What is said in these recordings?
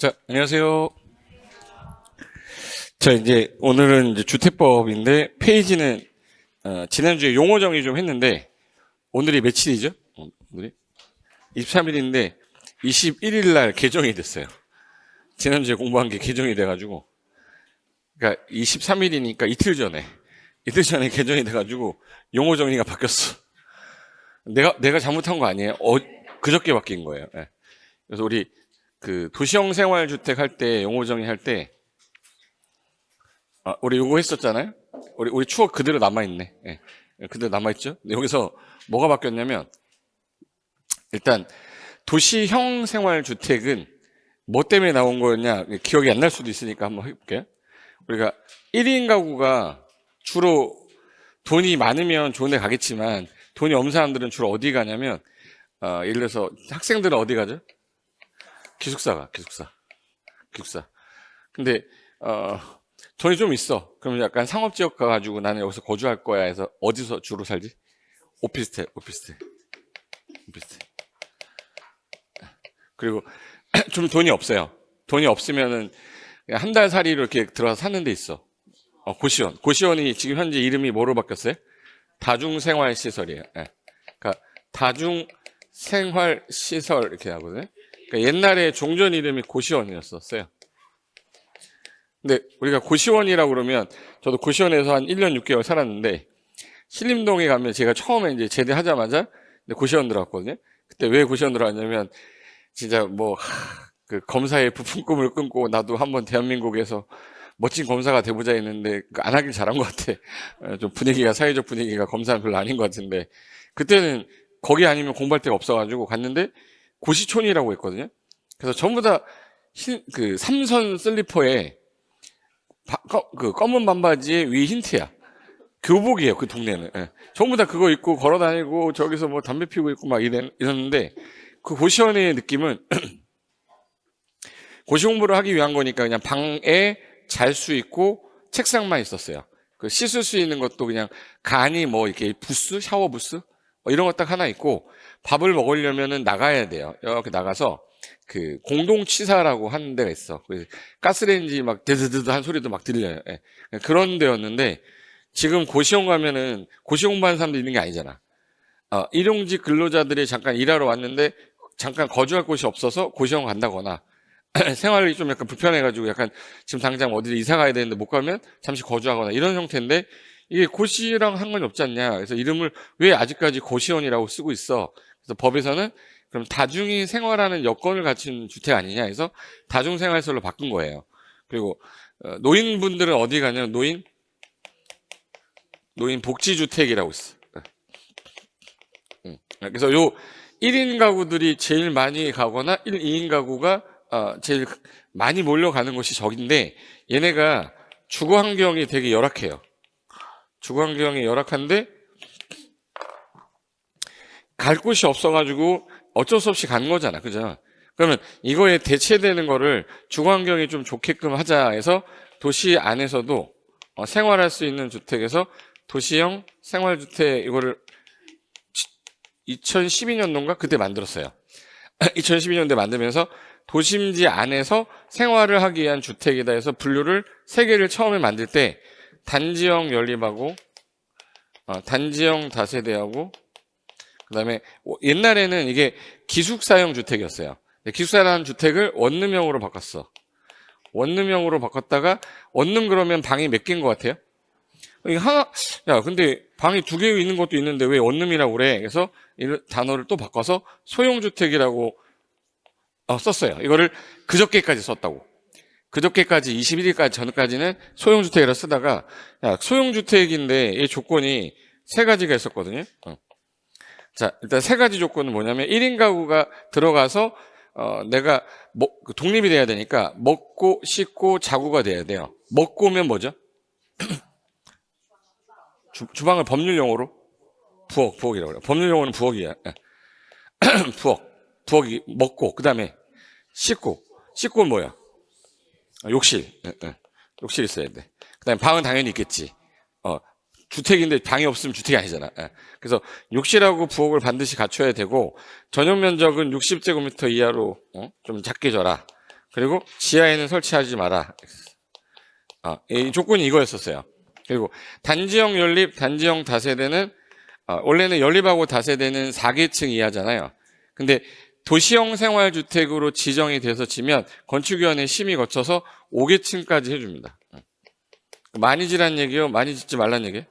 자, 안녕하세요. 자, 오늘은 주택법인데 페이지는 지난주에 용어 정의 좀 했는데 오늘이 며칠이죠? 오늘이 23일인데 21일 날 개정이 됐어요. 지난주에 공부한 게 개정이 돼가지고, 그러니까 23일이니까 이틀 전에 개정이 돼가지고 용어 정의가 바뀌었어. 내가 잘못한 거 아니에요? 그저께 바뀐 거예요. 예. 그래서 우리 그 도시형 생활주택 할 때 용어 정의 할 때 우리 요거 했었잖아요. 우리 추억 그대로 남아있네. 예. 그대로 남아있죠. 근데 여기서 뭐가 바뀌었냐면, 일단 도시형 생활주택은 뭐 때문에 나온 거였냐 기억이 안 날 수도 있으니까 한번 해볼게요. 우리가 1인 가구가 주로 돈이 많으면 좋은 데 가겠지만 돈이 없는 사람들은 주로 어디 가냐면, 예를 들어서 학생들은 어디 가죠? 기숙사. 근데 돈이 좀 있어. 그럼 약간 상업지역 가가지고 나는 여기서 거주할 거야 해서 어디서 주로 살지? 오피스텔. 그리고 좀 돈이 없어요. 돈이 없으면은 한 달 살이로 이렇게 들어가서 사는 데 있어. 고시원이 지금 현재 이름이 뭐로 바뀌었어요? 다중생활시설이에요. 예. 그러니까 다중생활시설 이렇게 하거든요. 그러니까 옛날에 종전 이름이 고시원이었었어요. 근데 우리가 고시원이라고 그러면, 저도 고시원에서 한 1년 6개월 살았는데, 신림동에 가면 제가 처음에 이제 제대하자마자 고시원 들어갔거든요. 그때 왜 고시원 들어갔냐면, 진짜 그 검사의 부푼 꿈을 끊고 나도 한번 대한민국에서 멋진 검사가 돼보자 했는데 안 하길 잘한 것 같아. 좀 사회적 분위기가 검사는 별로 아닌 것 같은데, 그때는 거기 아니면 공부할 데가 없어가지고 갔는데 고시촌이라고 했거든요. 그래서 전부 다 그 삼선 슬리퍼에 그 검은 반바지에 위 흰티야. 교복이에요, 그 동네는. 예. 전부 다 그거 입고 걸어 다니고 저기서 뭐 담배 피우고 있고 막 이랬는데, 그 고시원의 느낌은 고시 공부를 하기 위한 거니까 그냥 방에 잘 수 있고 책상만 있었어요. 그 씻을 수 있는 것도 그냥 간이 이렇게 샤워 부스 이런 거 딱 하나 있고, 밥을 먹으려면은 나가야 돼요. 이렇게 나가서 그 공동치사라고 하는 데가 있어. 가스레인지 막 드드드드 한 소리도 막 들려요. 예. 그런 데였는데, 지금 고시원 가면은 고시 공부하는 사람들 있는 게 아니잖아. 일용직 근로자들이 잠깐 일하러 왔는데 잠깐 거주할 곳이 없어서 고시원 간다거나 생활이 좀 약간 불편해가지고 약간 지금 당장 어디 이사 가야 되는데 못 가면 잠시 거주하거나 이런 형태인데, 이게 고시랑 상관이 없지 않냐. 그래서 이름을 왜 아직까지 고시원이라고 쓰고 있어. 그래서 법에서는 그럼 다중이 생활하는 여건을 갖춘 주택 아니냐 해서 다중생활시설로 바꾼 거예요. 그리고 노인분들은 어디 가냐면 노인 복지주택이라고 있어. 그래서 요 1인 가구들이 제일 많이 가거나 2인 가구가 제일 많이 몰려가는 곳이 저긴데, 얘네가 주거 환경이 되게 열악해요. 주거 환경이 열악한데 갈 곳이 없어가지고 어쩔 수 없이 간 거잖아, 그죠? 그러면 이거에 대체되는 거를 주거 환경이 좀 좋게끔 하자 해서 도시 안에서도 생활할 수 있는 주택에서 도시형 생활주택, 이거를 2012년도인가 그때 만들었어요. 2012년도에 만들면서 도심지 안에서 생활을 하기 위한 주택이다 해서 분류를 3개를 처음에 만들 때 단지형 연립하고 단지형 다세대하고, 그다음에 옛날에는 이게 기숙사형 주택이었어요. 기숙사라는 주택을 원룸형으로 바꿨어. 원룸형으로 바꿨다가, 원룸 그러면 방이 몇 개인 것 같아요? 근데 방이 2개 있는 것도 있는데 왜 원룸이라고 그래? 그래서 이 단어를 또 바꿔서 소형주택이라고 썼어요. 이거를 그저께까지 썼다고. 그저께까지 21일까지 전까지는 소형주택이라 쓰다가, 소형주택인데 이 조건이 3가지가 있었거든요. 자, 일단 3가지 조건은 뭐냐면, 1인 가구가 들어가서 내가 독립이 돼야 되니까 먹고 씻고 자구가 돼야 돼요. 먹고면 뭐죠? 주방을 법률용어로 부엌이라고 그래요. 법률용어는 부엌이야. 부엌이 먹고, 그 다음에 씻고는 뭐야? 욕실. 욕실 있어야 돼. 그 다음에 방은 당연히 있겠지. 주택인데 방이 없으면 주택이 아니잖아. 그래서 욕실하고 부엌을 반드시 갖춰야 되고, 전용 면적은 60제곱미터 이하로 좀 작게 줘라. 그리고 지하에는 설치하지 마라. 이 조건이 이거였었어요. 그리고 단지형 연립, 단지형 다세대는 원래는 연립하고 다세대는 4계층 이하잖아요. 근데 도시형 생활주택으로 지정이 돼서 지면 건축위원회 심의 거쳐서 5계층까지 해줍니다. 많이 지란 얘기요? 많이 짓지 말란 얘기예요?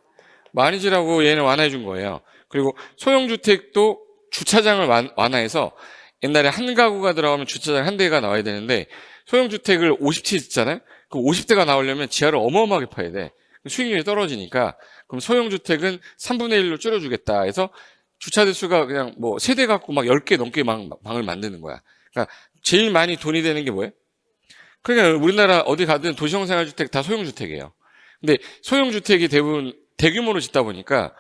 많이 지라고 얘는 완화해 준 거예요. 그리고 소형주택도 주차장을 완화해서 옛날에 한 가구가 들어가면 주차장 한 대가 나와야 되는데 소형주택을 50채 짓잖아요? 그 50대가 나오려면 지하를 어마어마하게 파야 돼. 수익률이 떨어지니까 그럼 소형주택은 3분의 1로 줄여주겠다 해서 주차 대수가 그냥 뭐 세대 갖고 막 10개 넘게 방을 만드는 거야. 그러니까 제일 많이 돈이 되는 게 뭐예요? 그러니까 우리나라 어디 가든 도시형 생활주택 다 소형주택이에요. 근데 소형주택이 대부분 대규모로 짓다 보니까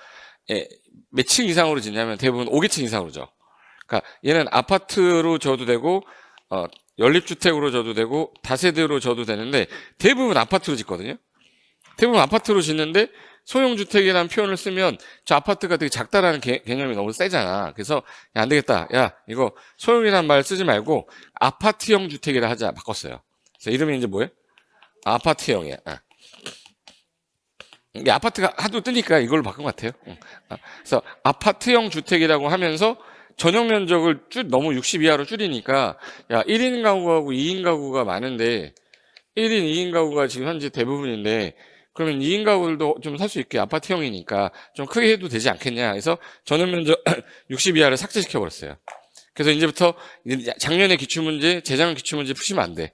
몇 층 이상으로 짓냐면 대부분 5계층 이상으로 져. 그러니까 얘는 아파트로 져도 되고 연립주택으로 져도 되고 다세대로 져도 되는데 대부분 아파트로 짓거든요. 대부분 아파트로 짓는데 소형주택이라는 표현을 쓰면 저 아파트가 되게 작다라는 개념이 너무 세잖아. 그래서 야, 안 되겠다. 야, 이거 소형이라는 말 쓰지 말고 아파트형 주택이라 하자. 바꿨어요. 그래서 이름이 이제 뭐예요? 아파트형이야. 이게 아파트가 하도 뜨니까 이걸로 바꾼 것 같아요. 그래서 아파트형 주택이라고 하면서 전용 면적을 너무 60 이하로 줄이니까 야 1인 가구하고 2인 가구가 많은데 1인, 2인 가구가 지금 현재 대부분인데 그러면 2인 가구들도 좀 살 수 있게 아파트형이니까 좀 크게 해도 되지 않겠냐 해서 전용 면적 60 이하를 삭제시켜 버렸어요. 그래서 이제부터 작년에 기출문제, 재작년 기출문제 푸시면 안 돼.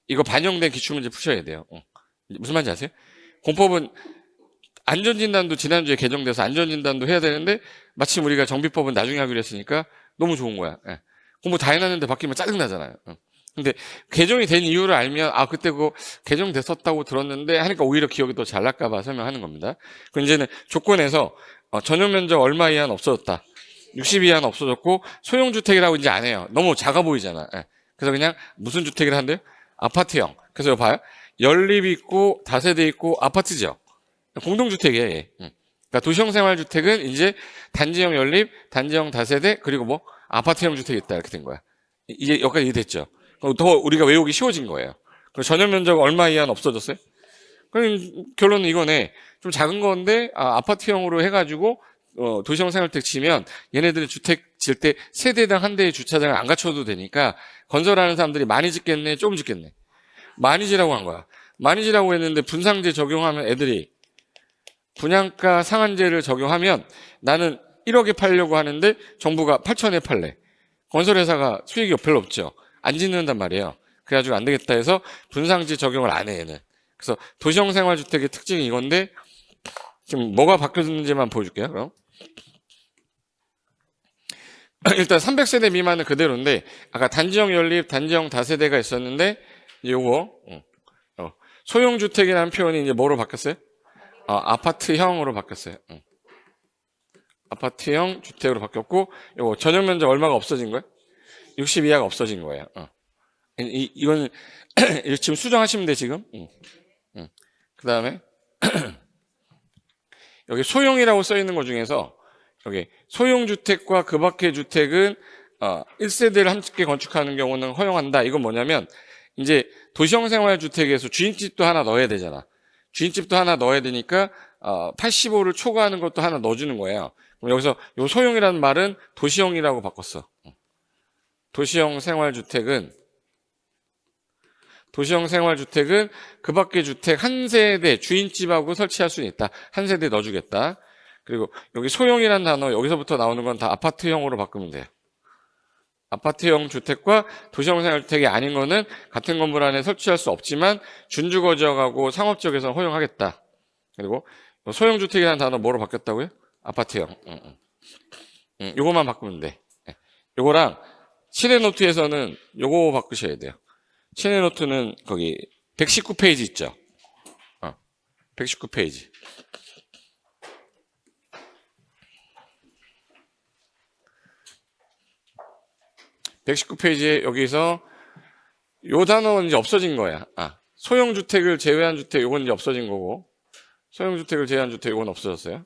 이거 반영된 기출문제 푸셔야 돼요. 무슨 말인지 아세요? 공법은 안전진단도 지난주에 개정돼서 안전진단도 해야 되는데 마침 우리가 정비법은 나중에 하기로 했으니까 너무 좋은 거야. 공부 다 해놨는데 바뀌면 짜증나잖아요. 근데 개정이 된 이유를 알면 그때 그거 개정됐었다고 들었는데 하니까 오히려 기억이 더 잘 날까 봐 설명하는 겁니다. 그럼 이제는 조건에서 전용 면적 얼마 이하는 없어졌다. 60 이하는 없어졌고 소형주택이라고 이제 안 해요. 너무 작아 보이잖아. 그래서 그냥 무슨 주택이라 한대요? 아파트형. 그래서 이거 봐요. 연립 있고 다세대 있고 아파트죠. 공동주택이에요. 그러니까 도시형 생활주택은 이제 단지형 연립, 단지형 다세대 그리고 뭐 아파트형 주택이 있다 이렇게 된 거야. 이제 여기까지 이해됐죠? 더 우리가 외우기 쉬워진 거예요. 그럼 전용 면적 얼마 이하는 없어졌어요? 그럼 결론은 이거네. 좀 작은 건데 아파트형으로 해가지고 도시형 생활주택 치면 얘네들은 주택 질 때 세대당 한 대의 주차장을 안 갖춰도 되니까 건설하는 사람들이 많이 짓겠네, 조금 짓겠네. 많이 지라고 한 거야. 많이 지라고 했는데 분상제 적용하면 애들이 분양가 상한제를 적용하면 나는 1억에 팔려고 하는데 정부가 8천에 팔래. 건설회사가 수익이 별로 없죠. 안 짓는단 말이에요. 그래가지고 안 되겠다 해서 분상제 적용을 안 해, 얘는. 그래서 도시형 생활주택의 특징이 이건데 지금 뭐가 바뀌었는지만 보여줄게요. 그럼 일단 300세대 미만은 그대로인데 아까 단지형 연립, 단지형 다세대가 있었는데 요거 소형주택이라는 표현이 이제 뭐로 바뀌었어요? 아파트형으로 바뀌었어요. 아파트형 주택으로 바뀌었고 요거 전용 면적 얼마가 없어진 거예요? 60 이하가 없어진 거예요. 이건 지금 수정하시면 돼 지금. 그 다음에 여기 소형이라고 써 있는 것 중에서 여기 소형주택과 그 밖의 주택은 1세대를 함께 건축하는 경우는 허용한다. 이건 뭐냐면 이제 도시형 생활주택에서 주인집도 하나 넣어야 되잖아. 주인집도 하나 넣어야 되니까 85를 초과하는 것도 하나 넣어주는 거예요. 그럼 여기서 요 소형이라는 말은 도시형이라고 바꿨어. 도시형 생활주택은 그 밖의 주택 한 세대 주인집하고 설치할 수 있다. 한 세대 넣어주겠다. 그리고 여기 소형이라는 단어 여기서부터 나오는 건 다 아파트형으로 바꾸면 돼요. 아파트형 주택과 도시형 생활주택이 아닌 거는 같은 건물 안에 설치할 수 없지만 준주거 지역하고 상업 지역에서는 허용하겠다. 그리고 소형주택이라는 단어 뭐로 바뀌었다고요? 아파트형. 요거만 바꾸면 돼. 요거랑 시내노트에서는 요거 바꾸셔야 돼요. 시내노트는 거기 119페이지 있죠? 119페이지. (119페이지에) 여기서 요 단어는 이제 없어진 거야. 소형주택을 제외한 주택 요건 이제 없어진 거고 소형주택을 제외한 주택 요건 없어졌어요.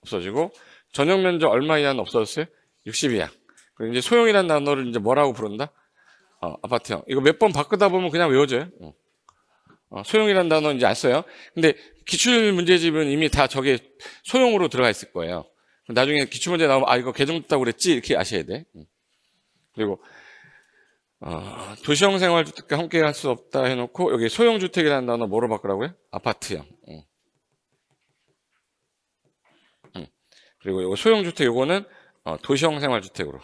없어지고 전용면적 얼마 이하는 없어졌어요? 60 이하. 그리고 이제 소형이라는 단어를 이제 뭐라고 부른다? 아파트형. 이거 몇 번 바꾸다 보면 그냥 외워져요. 소형이라는 단어 이제 안 써요. 근데 기출 문제집은 이미 다 저게 소형으로 들어가 있을 거예요. 나중에 기출 문제 나오면 이거 개정됐다고 그랬지 이렇게 아셔야 돼. 그리고 도시형 생활주택과 함께 할 수 없다 해놓고 여기 소형주택이라는 단어 뭐로 바꾸라고요? 아파트형. 그리고 이거 소형주택 요거는 도시형 생활주택으로.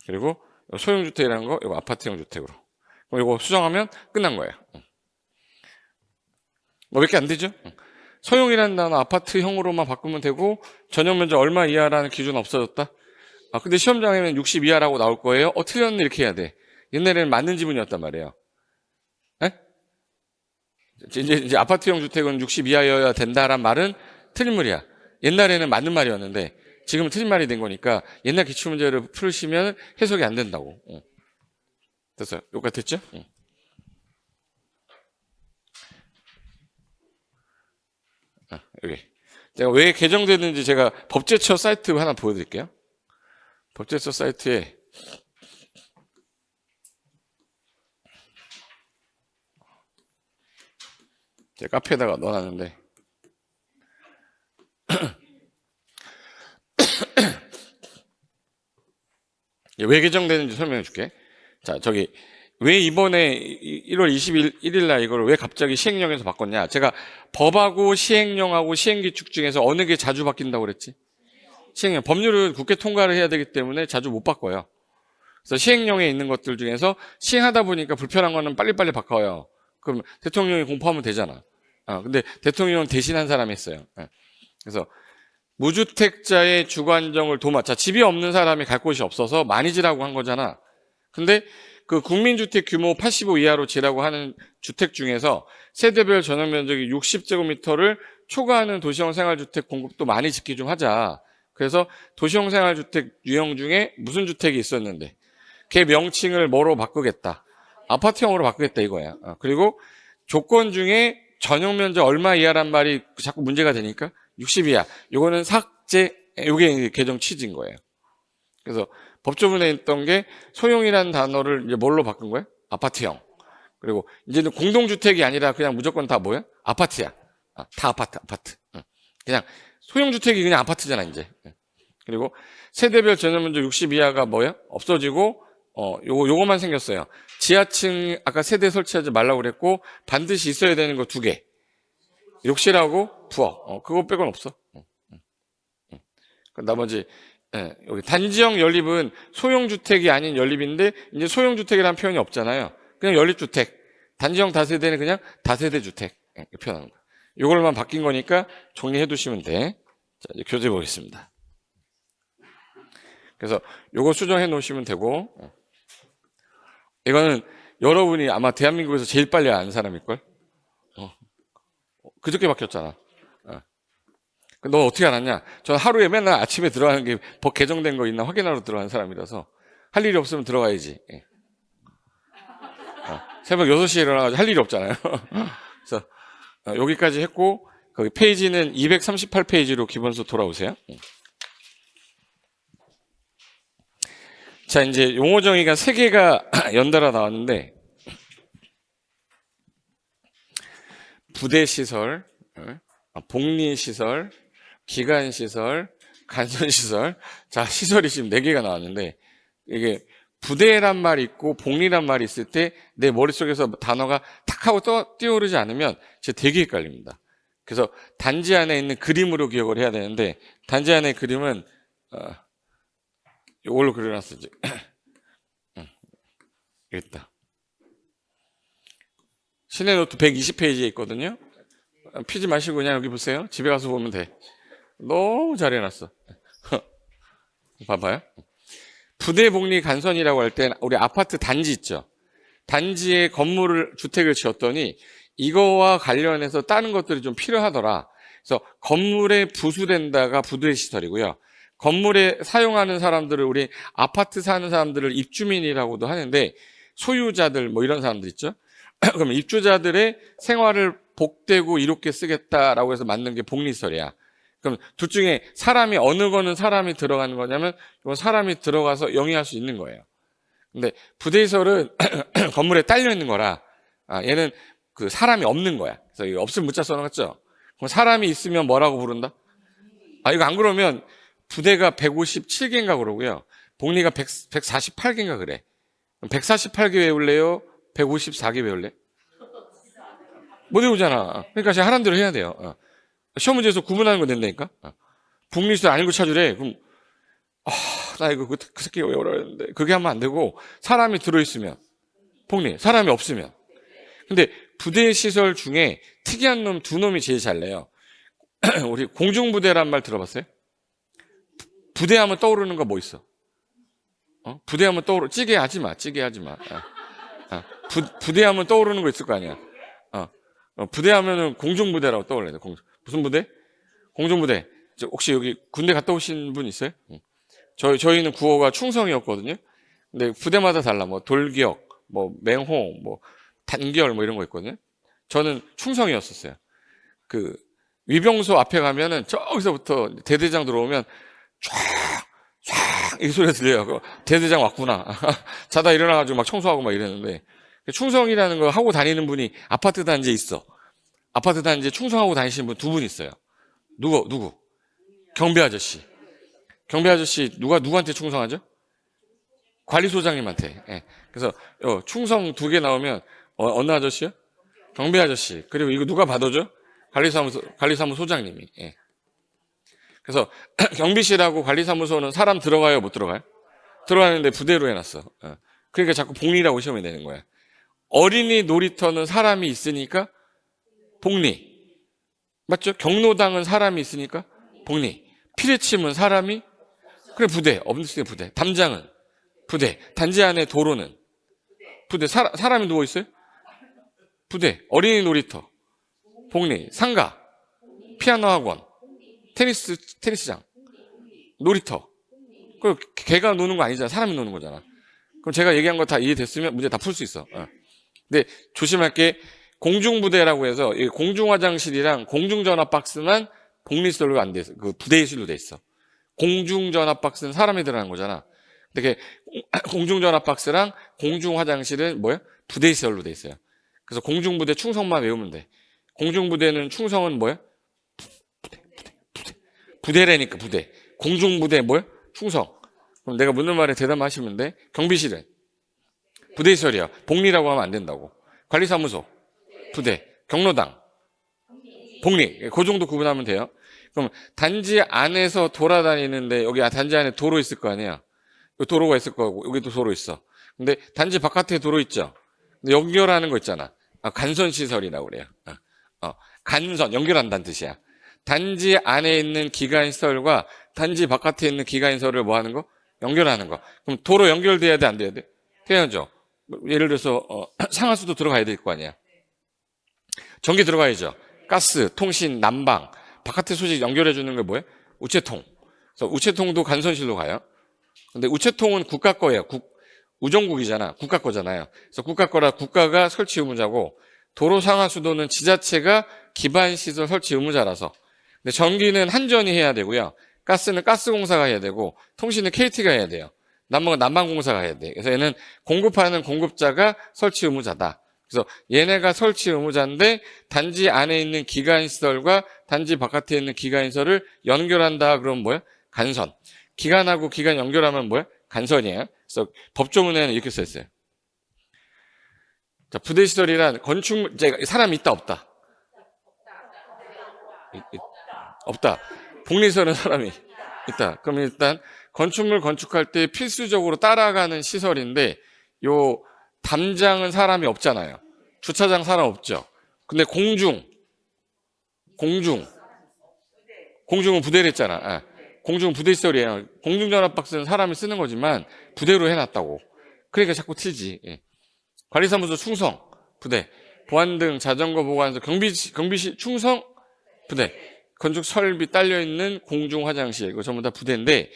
그리고 소형주택이라는 거 이거 아파트형 주택으로. 그럼 이거 수정하면 끝난 거예요. 뭐 몇 개 안 되죠? 소형이라는 단어 아파트형으로만 바꾸면 되고 전용 면적 얼마 이하라는 기준 없어졌다. 근데 시험장에는 60 이하라고 나올 거예요. 틀렸네 이렇게 해야 돼. 옛날에는 맞는 지문이었단 말이에요. 에? 이제 아파트형 주택은 60 이하여야 된다란 말은 틀린 말이야. 옛날에는 맞는 말이었는데 지금은 틀린 말이 된 거니까 옛날 기출문제를 풀으시면 해석이 안 된다고. 됐어요. 여기까지 됐죠? 여기. 제가 왜 개정됐는지 제가 법제처 사이트 하나 보여드릴게요. 법제처 사이트에 제 카페에다가 넣어놨는데 왜 개정되는지 설명해 줄게. 자, 저기 왜 이번에 1월 21일 날 이걸 왜 갑자기 시행령에서 바꿨냐? 제가 법하고 시행령하고 시행규칙 중에서 어느 게 자주 바뀐다고 그랬지? 시행령. 법률은 국회 통과를 해야 되기 때문에 자주 못 바꿔요. 그래서 시행령에 있는 것들 중에서 시행하다 보니까 불편한 거는 빨리빨리 바꿔요. 그럼 대통령이 공포하면 되잖아. 근데 대통령은 대신한 사람이 했어요. 그래서 무주택자의 주거안정을 자, 집이 없는 사람이 갈 곳이 없어서 많이 지라고 한 거잖아. 근데 그 국민주택 규모 85 이하로 지라고 하는 주택 중에서 세대별 전용 면적이 60제곱미터를 초과하는 도시형 생활주택 공급도 많이 짓기 좀 하자. 그래서 도시형 생활주택 유형 중에 무슨 주택이 있었는데 걔 명칭을 뭐로 바꾸겠다. 아파트형으로 바꾸겠다 이거야. 그리고 조건 중에 전용 면적 얼마 이하란 말이 자꾸 문제가 되니까 60 이하. 요거는 삭제. 요게 개정 취지인 거예요. 그래서 법조문에 있던 게 소형이라는 단어를 이제 뭘로 바꾼 거예요? 아파트형. 그리고 이제는 공동주택이 아니라 그냥 무조건 다 뭐야? 아파트야. 다 아파트. 그냥 소형주택이 그냥 아파트잖아, 이제. 그리고 세대별 전용 면적 60 이하가 뭐야? 없어지고, 요거만 생겼어요. 지하층, 아까 세대 설치하지 말라고 그랬고, 반드시 있어야 되는 거 2개. 욕실하고 부엌. 그거 빼곤 없어. 나머지, 여기 단지형 연립은 소형주택이 아닌 연립인데, 이제 소형주택이라는 표현이 없잖아요. 그냥 연립주택. 단지형 다세대는 그냥 다세대 주택. 이렇게 표현하는 거예요. 이걸만 바뀐 거니까 정리해 두시면 돼. 자, 이제 교재 보겠습니다. 그래서 요거 수정해 놓으시면 되고, 이거는 여러분이 아마 대한민국에서 제일 빨리 아는 사람일걸? 그저께 바뀌었잖아. 너 어떻게 알았냐? 저는 하루에 맨날 아침에 들어가는 게 법 개정된 거 있나 확인하러 들어가는 사람이라서 할 일이 없으면 들어가야지. 새벽 6시에 일어나가지고 할 일이 없잖아요. 그래서 여기까지 했고 거기 페이지는 238페이지로 기본서 돌아오세요. 자, 이제 용어 정의가 3개가 연달아 나왔는데 부대시설, 복리시설, 기간시설, 간선시설. 자, 시설이 지금 4개가 나왔는데 이게 부대란 말이 있고 복리란 말이 있을 때 내 머릿속에서 단어가 탁 하고 뛰어오르지 않으면 진짜 되게 헷갈립니다. 그래서 단지 안에 있는 그림으로 기억을 해야 되는데 단지 안에 그림은 이걸로 그려놨었지. 여기다. 신의 노트 120페이지에 있거든요. 피지 마시고 그냥 여기 보세요. 집에 가서 보면 돼. 너무 잘 해놨어. 봐봐요. 부대 복리 간선이라고 할 때 우리 아파트 단지 있죠. 단지에 건물을 주택을 지었더니 이거와 관련해서 다른 것들이 좀 필요하더라. 그래서 건물에 부수된다가 부대 시설이고요. 건물에 사용하는 사람들을 우리 아파트 사는 사람들을 입주민이라고도 하는데 소유자들 뭐 이런 사람들 있죠. 그러면 입주자들의 생활을 복되고 이롭게 쓰겠다라고 해서 만든 게 복리시설이야. 그럼 둘 중에 사람이 어느 거는 사람이 들어가는 거냐면 이건 사람이 들어가서 영위할 수 있는 거예요. 근데 부대시설은 건물에 딸려 있는 거라 얘는 그 사람이 없는 거야. 그래서 이거 없으면 문자 써놨죠. 그럼 사람이 있으면 뭐라고 부른다? 이거 안 그러면 부대가 157개인가 그러고요. 복리가 148개인가 그래. 148개 외울래요? 154개 외울래? 못 외우잖아. 그러니까 제가 하라는 대로 해야 돼요. 시험 문제에서 구분하는 거 된다니까? 복리시설 아닌 거 찾으래. 그럼, 나 이거 그 새끼 외우라 했는데. 그게 하면 안 되고, 사람이 들어있으면. 복리, 사람이 없으면. 근데 부대 시설 중에 특이한 놈 두 놈이 제일 잘 내요. 우리 공중부대란 말 들어봤어요? 부대하면 떠오르는 거 뭐 있어? 부대하면 찌개 하지 마. 부대하면 떠오르는 거 있을 거 아니야. 부대하면은 공중부대라고 떠올려야 돼. 무슨 부대? 공중부대. 혹시 여기 군대 갔다 오신 분 있어요? 저희는 구호가 충성이었거든요. 근데 부대마다 달라. 뭐 돌기역, 뭐 맹호, 뭐 단결 뭐 이런 거 있거든요. 저는 충성이었었어요. 그 위병소 앞에 가면은 저기서부터 대대장 들어오면 쫙 이 소리가 들려요. 대대장 왔구나. 자다 일어나가지고 막 청소하고 막 이랬는데 충성이라는 거 하고 다니는 분이 아파트 단지에 있어. 아파트 단지에 충성하고 다니시는 분 두 분 있어요. 누구? 경비 아저씨. 경비 아저씨 누구한테 충성하죠? 관리소장님한테. 예. 그래서 충성 2개 나오면 어느 아저씨요? 경비 아저씨. 그리고 이거 누가 받아줘? 관리사무소장님이. 예. 그래서 경비실하고 관리사무소는 사람 들어가요, 못 들어가요? 들어가는데 부대로 해놨어. 그러니까 자꾸 복리라고 시험이 되는 거야. 어린이 놀이터는 사람이 있으니까 복리. 맞죠? 경로당은 사람이 있으니까 복리. 피레침은 사람이 그래 부대. 없는 부대. 담장은 부대. 단지 안에 도로는 부대. 사람이 누워 있어요? 부대. 어린이 놀이터 복리. 상가 피아노 학원 테니스장 놀이터. 그 개가 노는 거 아니잖아. 사람이 노는 거잖아. 그럼 제가 얘기한 거 다 이해됐으면 문제 다 풀 수 있어. 근데 조심할 게 공중부대라고 해서 공중화장실이랑 공중전화박스만 복리시설로 안 돼 있어. 그 부대시설로 돼 있어. 공중전화박스는 사람이 들어가는 거잖아. 근데 공중전화박스랑 공중화장실은 뭐야? 부대시설로 돼 있어요. 그래서 공중부대 충성만 외우면 돼. 공중부대는 충성은 뭐야? 부대라니까 부대. 공중부대 뭐야? 충성. 그럼 내가 묻는 말에 대답하시면 돼. 경비실은 부대시설이야. 복리라고 하면 안 된다고. 관리사무소 부대. 경로당 복리. 그 정도 구분하면 돼요. 그럼 단지 안에서 돌아다니는데 여기 단지 안에 도로 있을 거 아니야. 도로가 있을 거고 여기도 도로 있어. 근데 단지 바깥에 도로 있죠. 근데 연결하는 거 있잖아. 간선시설이라고 그래요. 간선 연결한다는 뜻이야. 단지 안에 있는 기관시설과 단지 바깥에 있는 기관시설을 뭐 하는 거? 연결하는 거. 그럼 도로 연결돼야 돼, 안 돼야 돼? 돼야죠. 예를 들어서 상하수도 들어가야 될 거 아니야. 전기 들어가야죠. 가스, 통신, 난방. 바깥에 소식 연결해 주는 게 뭐예요? 우체통. 그래서 우체통도 간선실로 가요. 근데 우체통은 국가 거예요. 우정국이잖아. 국가 거잖아요. 그래서 국가 거라 국가가 설치 의무자고 도로 상하수도는 지자체가 기반시설 설치 의무자라서. 근데 전기는 한전이 해야 되고요. 가스는 가스공사가 해야 되고 통신은 KT가 해야 돼요. 난방은 난방공사가 해야 돼. 그래서 얘는 공급하는 공급자가 설치 의무자다. 그래서 얘네가 설치 의무자인데 단지 안에 있는 기관시설과 단지 바깥에 있는 기관시설을 연결한다. 그러면 뭐야? 간선. 기관하고 기관 연결하면 뭐야? 간선이에요. 그래서 법조문에는 이렇게 써 있어요. 자, 부대시설이란 건축물, 사람이 있다, 없다? 없다. 복리시설은 사람이 있다. 그럼 일단 건축물 건축할 때 필수적으로 따라가는 시설인데 요 담장은 사람이 없잖아요. 주차장 사람 없죠. 근데 공중은 부대를 했잖아. 공중은 부대시설이에요. 공중전화박스는 사람이 쓰는 거지만 부대로 해놨다고. 그러니까 자꾸 틀지. 관리사무소 충성 부대. 보안등 자전거 보관소 경비실 충성 부대. 건축 설비 딸려있는 공중 화장실 이거 전부 다 부대인데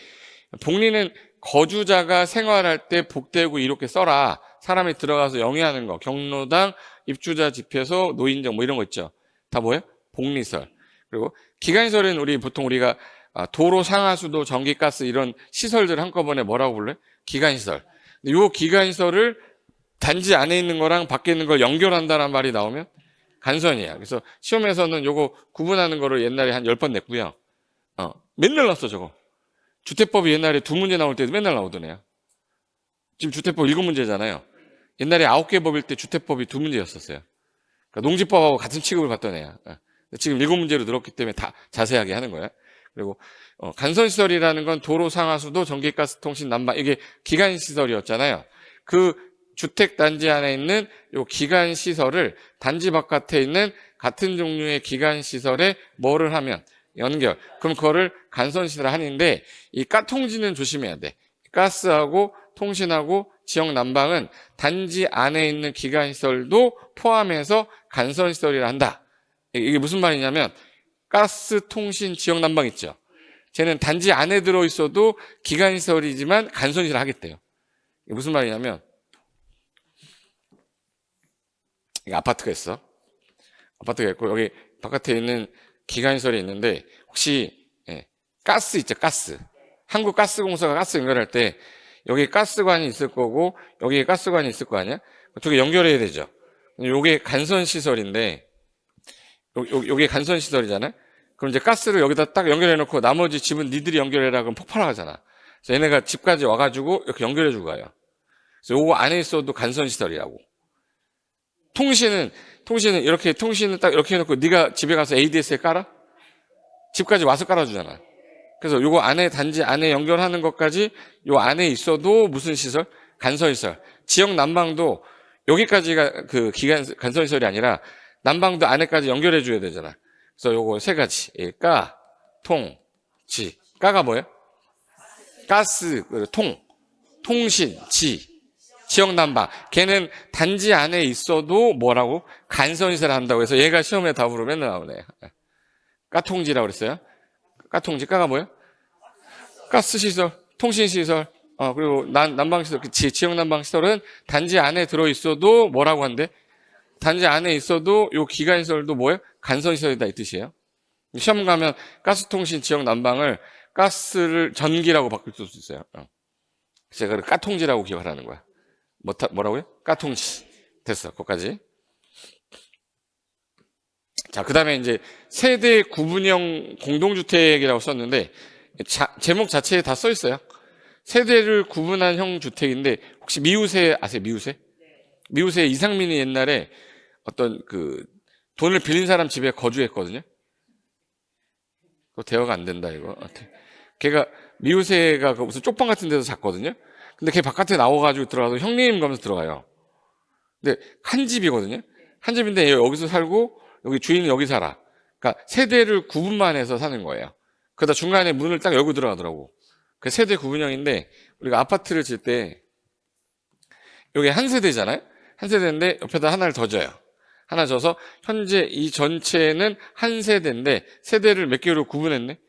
복리는 거주자가 생활할 때 복대고 이렇게 써라. 사람이 들어가서 영위하는 거. 경로당, 입주자 집회소, 노인정 뭐 이런 거 있죠. 다 뭐예요? 복리시설. 그리고 기간시설은 보통 우리가 도로, 상하수도, 전기, 가스 이런 시설들 한꺼번에 뭐라고 불러요? 기간시설. 근데 요 기간시설을 단지 안에 있는 거랑 밖에 있는 걸 연결한다는 말이 나오면 간선이야. 그래서 시험에서는 요거 구분하는 거를 옛날에 한 10번 냈고요. 맨날 나왔어, 저거. 주택법이 옛날에 2문제 나올 때도 맨날 나오더네요. 지금 주택법 7문제잖아요. 옛날에 9개 법일 때 주택법이 2문제였었어요. 그러니까 농지법하고 같은 취급을 받던 애야. 지금 7문제로 늘었기 때문에 다 자세하게 하는 거야. 그리고 간선시설이라는 건 도로, 상하수도, 전기, 가스, 통신, 난방 이게 기간시설이었잖아요. 그 주택단지 안에 있는 요 기간시설을 단지 바깥에 있는 같은 종류의 기간시설에 뭐를 하면 연결. 그럼 그거를 간선시설 하는데 이 가통지는 조심해야 돼. 가스하고 통신하고 지역 난방은 단지 안에 있는 기간시설도 포함해서 간선시설이라 한다. 이게 무슨 말이냐면 가스, 통신, 지역 난방 있죠. 쟤는 단지 안에 들어있어도 기간시설이지만 간선시설 하겠대요. 이게 무슨 말이냐면 이게 아파트가 있어. 아파트가 있고 여기 바깥에 있는 기간시설이 있는데 혹시 가스 있죠, 가스. 한국가스공사가 가스 연결할 때 여기 가스관이 있을 거고 여기에 가스관이 있을 거 아니야? 두 개 연결해야 되죠. 요게 간선시설인데 요게 간선시설이잖아요. 그럼 이제 가스를 여기다 딱 연결해 놓고 나머지 집은 니들이 연결해라 그럼 폭발하잖아. 그래서 얘네가 집까지 와가지고 이렇게 연결해 주고 가요. 그래서 요거 안에 있어도 간선시설이라고. 통신은 이렇게 통신을 딱 이렇게 해놓고 네가 집에 가서 ADS에 깔아? 집까지 와서 깔아주잖아. 그래서 요거 안에 단지 안에 연결하는 것까지 요 안에 있어도 무슨 시설? 간선시설. 지역 난방도 여기까지가 그 간선시설이 아니라 난방도 안에까지 연결해 줘야 되잖아. 그래서 요거 세 가지. 가, 통, 지. 가가 뭐예요? 가스, 통신, 지역 난방. 걔는 단지 안에 있어도 뭐라고? 간선시설을 한다고 해서 얘가 시험에 답으로 맨날 나오네. 까통지라고 그랬어요. 까통지, 까가 뭐예요? 가스시설, 통신시설, 그리고 난방시설, 지역 난방시설은 단지 안에 들어있어도 뭐라고 한대? 단지 안에 있어도 요 기간시설도 뭐예요? 간선시설이다 이 뜻이에요. 시험 가면 가스통신, 지역 난방을 가스를 전기라고 바꿀 수 있어요. 제가 까통지라고 기억을 하는 거야. 뭐라고요? 까통지. 됐어, 거기까지. 자, 그 다음에 이제 세대 구분형 공동주택이라고 썼는데, 제목 자체에 다 써 있어요. 세대를 구분한 형 주택인데, 혹시 미우새 아세요? 미우새 이상민이 옛날에 어떤 돈을 빌린 사람 집에 거주했거든요. 그거 대화가 안 된다, 이거. 걔가, 미우새가 무슨 쪽방 같은 데서 잤거든요. 근데 걔 바깥에 나와가지고 들어가서 형님 가면서 들어가요. 근데 한 집이거든요. 한 집인데 여기서 살고, 여기 주인은 여기 살아. 그러니까 세대를 구분만 해서 사는 거예요. 그러다 중간에 문을 딱 열고 들어가더라고. 그 세대 구분형인데 우리가 아파트를 질 때 여기 한 세대잖아요. 한 세대인데 옆에다 하나를 더 줘요. 하나 줘서 현재 이 전체는 한 세대인데 세대를 몇 개로 구분했네.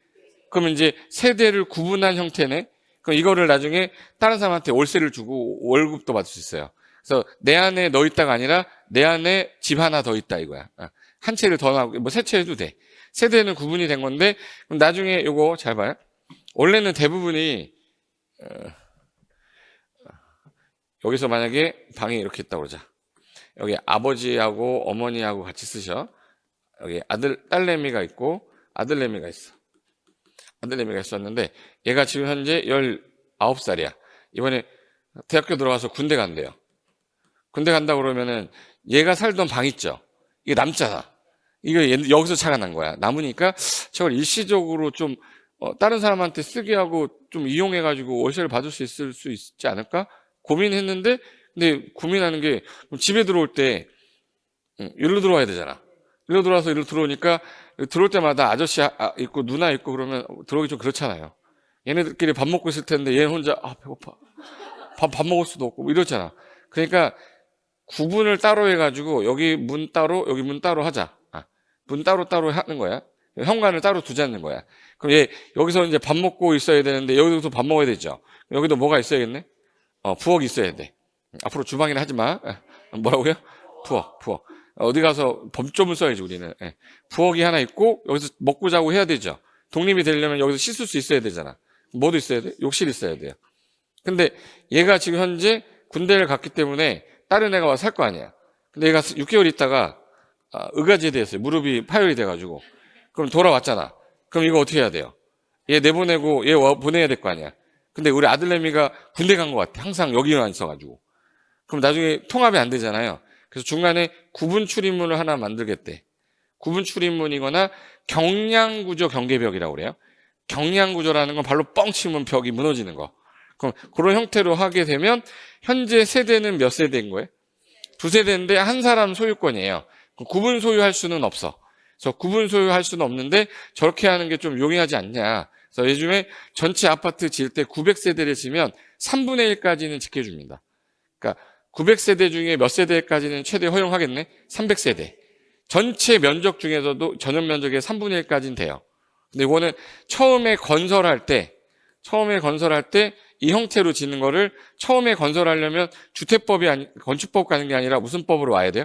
그러면 이제 세대를 구분한 형태네. 그럼 이거를 나중에 다른 사람한테 월세를 주고 월급도 받을 수 있어요. 그래서 내 안에 너 있다가 아니라 내 안에 집 하나 더 있다 이거야. 한 채를 더 나오고 뭐 세 채 해도 돼. 세대는 구분이 된 건데 그럼 나중에 이거 잘 봐요. 원래는 대부분이 여기서 만약에 방이 이렇게 있다고 그러자. 여기 아버지하고 어머니하고 같이 쓰셔. 여기 딸내미가 있고 아들내미가 있어. 아들내미가 있었는데 얘가 지금 현재 19살이야. 이번에 대학교 들어가서 군대 간대요. 군대 간다 그러면은 얘가 살던 방 있죠. 이게 남잖아. 이거 여기서 차가 난 거야. 남으니까 저걸 일시적으로 좀 다른 사람한테 쓰게 하고 좀 이용해가지고 월세를 받을 수 있지 않을까? 고민했는데 근데 고민하는 게 집에 들어올 때 일로 들어와야 되잖아. 일로 들어와서 일로 들어오니까 들어올 때마다 아저씨 있고 누나 있고 그러면 들어오기 좀 그렇잖아요. 얘네들끼리 밥 먹고 있을 텐데 얘 혼자 배고파. 밥 먹을 수도 없고 이렇잖아. 그러니까 구분을 따로 해가지고 여기 문 따로 여기 문 따로 하자. 문 따로 하는 거야. 현관을 따로 두자는 거야. 그럼 얘 여기서 이제 밥 먹고 있어야 되는데 여기도 밥 먹어야 되죠. 여기도 뭐가 있어야겠네. 부엌이 있어야 돼. 앞으로 주방이나 하지 마. 뭐라고요? 부엌. 어디 가서 법조문 써야지 우리는. 예. 부엌이 하나 있고 여기서 먹고 자고 해야 되죠. 독립이 되려면 여기서 씻을 수 있어야 되잖아. 뭐도 있어야 돼? 욕실 있어야 돼요. 근데 얘가 지금 현재 군대를 갔기 때문에 다른 애가 와서 살 거 아니야. 근데 얘가 6개월 있다가 의가제대했어요. 무릎이 파열이 돼가지고. 그럼 돌아왔잖아. 그럼 이거 어떻게 해야 돼요? 얘 내보내고 얘 보내야 될 거 아니야. 근데 우리 아들내미가 군대 간 것 같아. 항상 여기만 있어가지고. 그럼 나중에 통합이 안 되잖아요. 그래서 중간에 구분 출입문을 하나 만들겠대. 구분 출입문이거나 경량구조 경계벽이라고 그래요. 경량구조라는 건 발로 뻥 치면 벽이 무너지는 거. 그럼 그런 형태로 하게 되면 현재 세대는 몇 세대인 거예요? 2세대인데 한 사람 소유권이에요. 구분 소유할 수는 없어. 그래서 구분 소유할 수는 없는데 저렇게 하는 게 좀 용이하지 않냐. 그래서 요즘에 전체 아파트 지을 때 900세대를 지면 3분의 1까지는 지켜줍니다. 그러니까 900세대 중에 몇 세대까지는 최대 허용하겠네? 300세대. 전체 면적 중에서도 전용 면적의 3분의 1까지는 돼요. 근데 이거는 처음에 건설할 때 이 형태로 짓는 거를 처음에 건설하려면 건축법 가는 게 아니라 무슨 법으로 와야 돼요?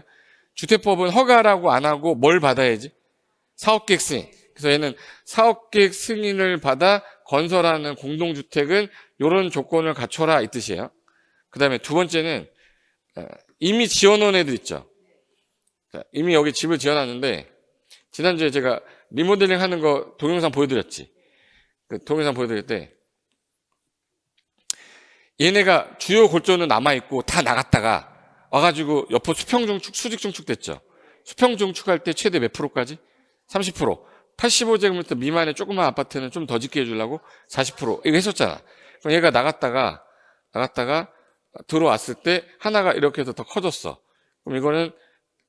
주택법은 허가라고 안 하고 뭘 받아야지? 사업계획 승인. 그래서 얘는 사업계획 승인을 받아 건설하는 공동주택은 이런 조건을 갖춰라 이 뜻이에요. 그 다음에 두 번째는 이미 지어놓은 애들 있죠. 이미 여기 집을 지어놨는데 지난주에 제가 리모델링 하는 거 동영상 보여드렸지. 그 동영상 보여드릴 때 얘네가 주요 골조는 남아있고 다 나갔다가 와가지고 옆으로 수평중축, 수직중축 됐죠. 수평중축할 때 최대 몇 프로까지? 30%. 85제곱미터 미만의 조그만 아파트는 좀 더 짓게 해주려고 40% 이거 했었잖아. 그럼 얘가 나갔다가 들어왔을 때 하나가 이렇게 해서 더 커졌어. 그럼 이거는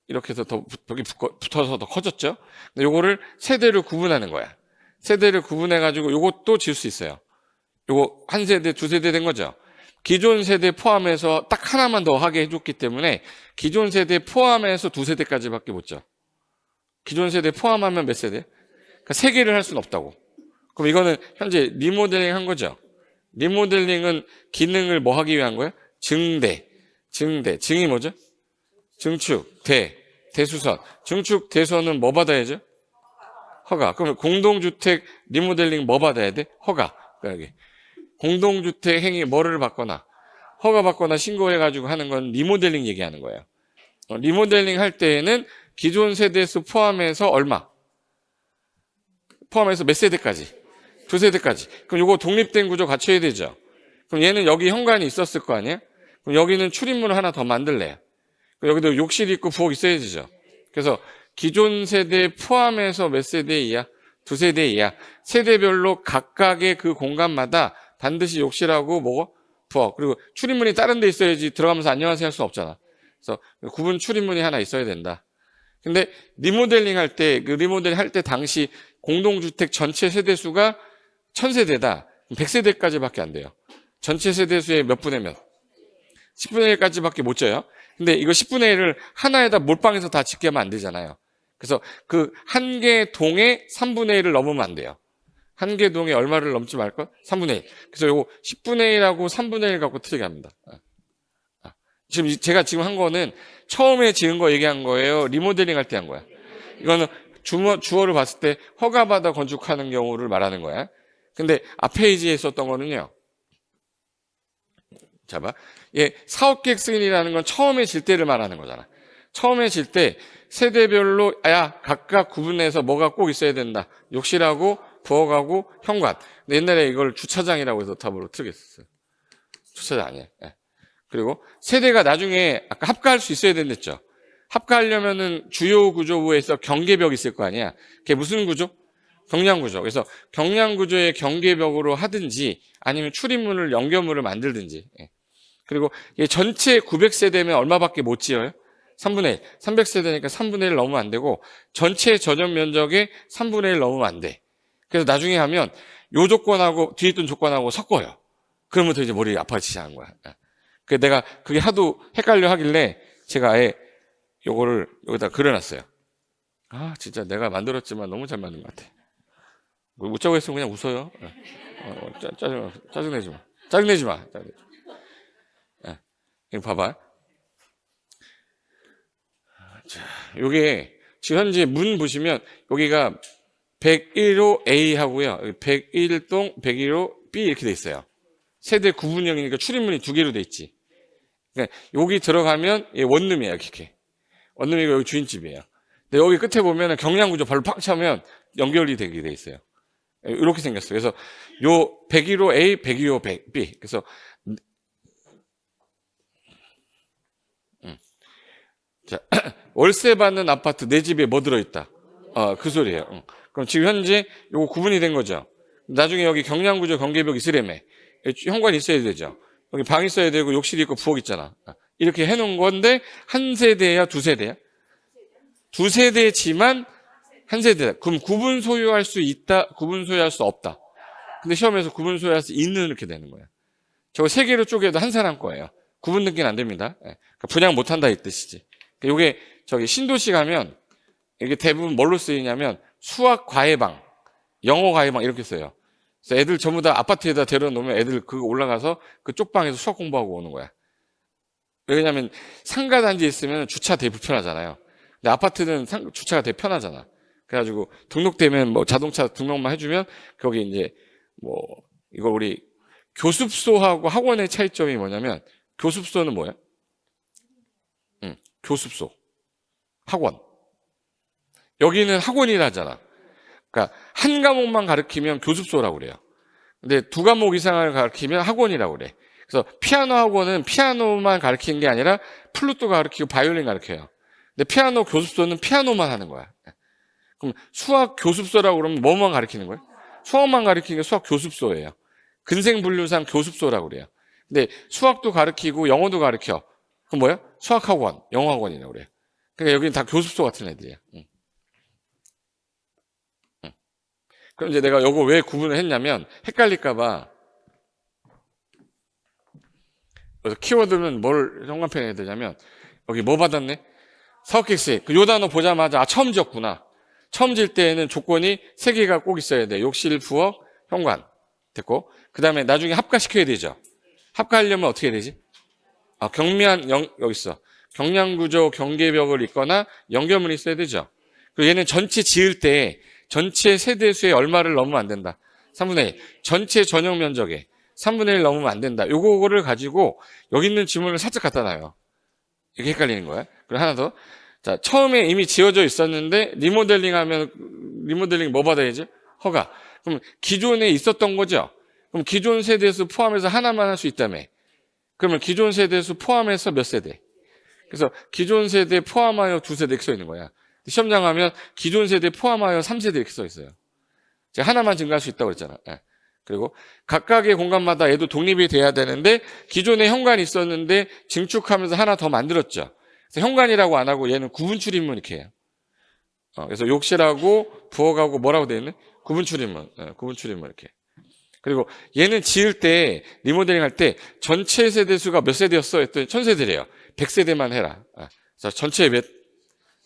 이렇게 해서 더 벽이 붙어서 더 커졌죠. 근데 요거를 세대를 구분하는 거야. 세대를 구분해가지고 요것도 지을 수 있어요. 요거 한 세대, 두 세대 된 거죠. 기존 세대 포함해서 딱 하나만 더 하게 해줬기 때문에 기존 세대 포함해서 두 세대까지밖에 못 져. 기존 세대 포함하면 몇 세대? 그러니까 세 개를 할 수는 없다고. 그럼 이거는 현재 리모델링 한 거죠. 리모델링은 기능을 뭐 하기 위한 거예요? 증이 뭐죠? 증축, 대수선. 증축, 대수선은 뭐 받아야죠? 허가. 그럼 공동주택 리모델링 뭐 받아야 돼? 허가. 여기. 공동주택 행위 뭐를 받거나 허가 받거나 신고해가지고 하는 건 리모델링 얘기하는 거예요. 리모델링 할 때에는 기존 세대수 포함해서 얼마? 포함해서 몇 세대까지? 두 세대까지. 그럼 이거 독립된 구조 갖춰야 되죠. 그럼 얘는 여기 현관이 있었을 거 아니에요? 그럼 여기는 출입문을 하나 더 만들래요. 그럼 여기도 욕실이 있고 부엌 있어야 되죠. 그래서 기존 세대 포함해서 몇 세대 이하? 두 세대 이하. 세대별로 각각의 그 공간마다 반드시 욕실하고 뭐고? 부엌. 그리고 출입문이 다른 데 있어야지 들어가면서 안녕하세요 할 수 없잖아. 그래서 구분 출입문이 하나 있어야 된다. 근데 리모델링 할 때, 당시 공동주택 전체 세대수가 1000세대다. 100세대까지밖에 안 돼요. 전체 세대수의 몇 분의 몇? 10분의 1까지밖에 못 져요. 근데 이거 10분의 1을 하나에다 몰빵해서 다 짓게 하면 안 되잖아요. 그래서 그 한 개 동에 3분의 1을 넘으면 안 돼요. 한 개 동에 얼마를 넘지 말걸? 3분의 1. 그래서 요거 10분의 1하고 3분의 1 갖고 틀리게 합니다. 지금 제가 지금 한 거는 처음에 지은 거 얘기한 거예요. 리모델링 할 때 한 거야. 이거는 주어를 봤을 때 허가받아 건축하는 경우를 말하는 거야. 근데 앞 페이지에 있었던 거는요. 자 봐. 사업계획 승인이라는 건 처음에 질 때를 말하는 거잖아. 처음에 질 때 세대별로 각각 구분해서 뭐가 꼭 있어야 된다. 욕실하고 부엌하고 현관. 근데 옛날에 이걸 주차장이라고 해서 답으로 틀겠었어요. 주차장 아니에요. 그리고 세대가 나중에 아까 합가할 수 있어야 된댔죠. 합가하려면은 주요 구조부에서 경계벽이 있을 거 아니야. 그게 무슨 구조? 경량구조. 그래서 경량구조의 경계벽으로 하든지 아니면 출입문을 연결문을 만들든지. 그리고 전체 900세대면 얼마밖에 못 지어요? 3분의 1. 300세대니까 3분의 1 넘으면 안 되고 전체 전용 면적의 3분의 1 넘으면 안 돼. 그래서 나중에 하면 요 조건하고 뒤에 있던 조건하고 섞어요. 그러면서 이제 머리 아파지기 시작한 거야. 내가 그게 하도 헷갈려 하길래 제가 아예 요거를 여기다 그려놨어요. 진짜 내가 만들었지만 너무 잘 만든 것 같아. 웃자고 했으면 그냥 웃어요. 짜증내지 마. 짜증내지 마. 이거 봐봐. 자. 요게 지금 현재 문 보시면 여기가 101호 A 하고요. 101동 101호 B 이렇게 돼 있어요. 세대 구분형이니까 출입문이 두 개로 돼 있지. 그러니까 여기 들어가면 얘 원룸이에요. 이렇게. 원룸이고 여기 주인집이에요. 근데 여기 끝에 보면 경량구조 발로 팍 차면 연결이 되게 돼 있어요. 이렇게 생겼어요. 그래서 요 101호 A, 102호 B. 그래서 자, 월세 받는 아파트 내 집에 뭐 들어있다. 그 소리예요. 그럼 지금 현재 요거 구분이 된 거죠. 나중에 여기 경량구조 경계벽 있으려면 현관이 있어야 되죠. 여기 방 있어야 되고 욕실이 있고 부엌 있잖아. 이렇게 해놓은 건데 한 세대야 두 세대야? 두 세대지만 한 세대다. 그럼 구분 소유할 수 있다, 구분 소유할 수 없다. 근데 시험에서 구분 소유할 수 있는 이렇게 되는 거야. 저거 세 개로 쪼개도 한 사람 거예요. 구분 등기는 안 됩니다. 그러니까 분양 못 한다 이 뜻이지. 요게 저기 신도시 가면 이게 대부분 뭘로 쓰이냐면 수학 과외방, 영어 과외방 이렇게 써요. 그래서 애들 전부 다 아파트에다 데려놓으면 애들 그거 올라가서 그 쪽방에서 수학 공부하고 오는 거야. 왜냐면 상가단지에 있으면 주차 되게 불편하잖아요. 근데 아파트는 주차가 되게 편하잖아. 그래가지고 등록되면 뭐 자동차 등록만 해주면 거기 이제 뭐 이거 우리 교습소하고 학원의 차이점이 뭐냐면 교습소는 뭐야? 교습소, 학원. 여기는 학원이라 하잖아. 그러니까 한 과목만 가르치면 교습소라고 그래요. 근데 두 과목 이상을 가르치면 학원이라고 그래. 그래서 피아노 학원은 피아노만 가르치는 게 아니라 플루토 가르치고 바이올린 가르쳐요. 근데 피아노 교습소는 피아노만 하는 거야. 그럼 수학 교습소라고 그러면 뭐만 가르치는 거예요? 수학만 가르치는 게 수학 교습소예요. 근생분류상 교습소라고 그래요. 근데 수학도 가르치고 영어도 가르쳐. 그럼 뭐야? 수학학원, 영어학원이라고 그래요. 그러니까 여기는 다 교습소 같은 애들이야. 그럼 이제 내가 이거 왜 구분을 했냐면 헷갈릴까봐. 그래서 키워드는 뭘 현관편에 되냐면 여기 뭐 받았네? 사업객세. 요 단어 보자마자 처음 지었구나. 처음 질 때에는 조건이 세 개가 꼭 있어야 돼. 욕실, 부엌, 현관. 됐고. 그 다음에 나중에 합가시켜야 되죠. 합가하려면 어떻게 해야 되지? 여기 있어. 경량구조 경계벽을 있거나 연결문이 있어야 되죠. 그리고 얘는 전체 지을 때 전체 세대수의 얼마를 넘으면 안 된다. 3분의 1. 전체 전용 면적에 3분의 1 넘으면 안 된다. 요거를 가지고 여기 있는 지문을 살짝 갖다 놔요. 이게 헷갈리는 거야. 그리고 하나 더. 자, 처음에 이미 지어져 있었는데 리모델링 하면 리모델링 뭐 받아야지? 허가. 그럼 기존에 있었던 거죠. 그럼 기존 세대수 포함해서 하나만 할 수 있다며. 그러면 기존 세대수 포함해서 몇 세대? 그래서 기존 세대 포함하여 두 세대 이렇게 써 있는 거야. 시험장 가면 기존 세대 포함하여 3세대 이렇게 써 있어요. 제가 하나만 증가할 수 있다고 그랬잖아. 그리고 각각의 공간마다 얘도 독립이 돼야 되는데 기존에 현관이 있었는데 증축하면서 하나 더 만들었죠. 그래서 현관이라고 안 하고 얘는 구분 출입문 이렇게 해요. 그래서 욕실하고 부엌하고 뭐라고 되어 있네? 구분 출입문. 구분 출입문 이렇게. 그리고 얘는 지을 때 리모델링 할 때 전체 세대수가 몇 세대였어? 했더니 1000세대래요. 100세대만 해라. 그래서 전체 몇?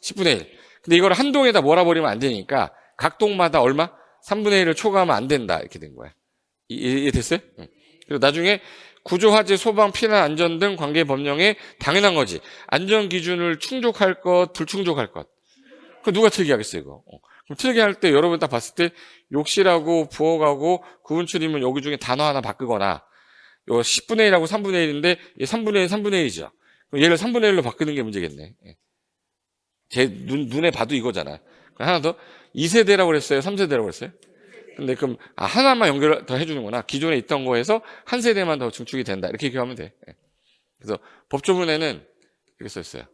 10분의 1. 근데 이걸 한 동에다 몰아버리면 안 되니까 각 동마다 얼마? 3분의 1을 초과하면 안 된다. 이렇게 된 거야. 이해됐어요? 그리고 나중에 구조, 화재, 소방, 피난, 안전 등 관계 법령에 당연한 거지. 안전 기준을 충족할 것, 불충족할 것. 그 누가 틀게 하겠어요, 이거? 그럼 틀게 할 때 여러분 딱 봤을 때 욕실하고 부엌하고 구분 출입문 여기 중에 단어 하나 바꾸거나 요 10분의 1하고 3분의 1인데 얘 3분의 1, 3분의 1이죠. 그럼 얘를 3분의 1로 바꾸는 게 문제겠네. 제 눈에 봐도 이거잖아. 하나 더 2세대라고 그랬어요? 3세대라고 그랬어요? 근데 그럼 하나만 연결 더 해주는구나. 기존에 있던 거에서 한 세대만 더 증축이 된다. 이렇게 기억하면 돼. 그래서 법조문에는 이렇게 써 있어요.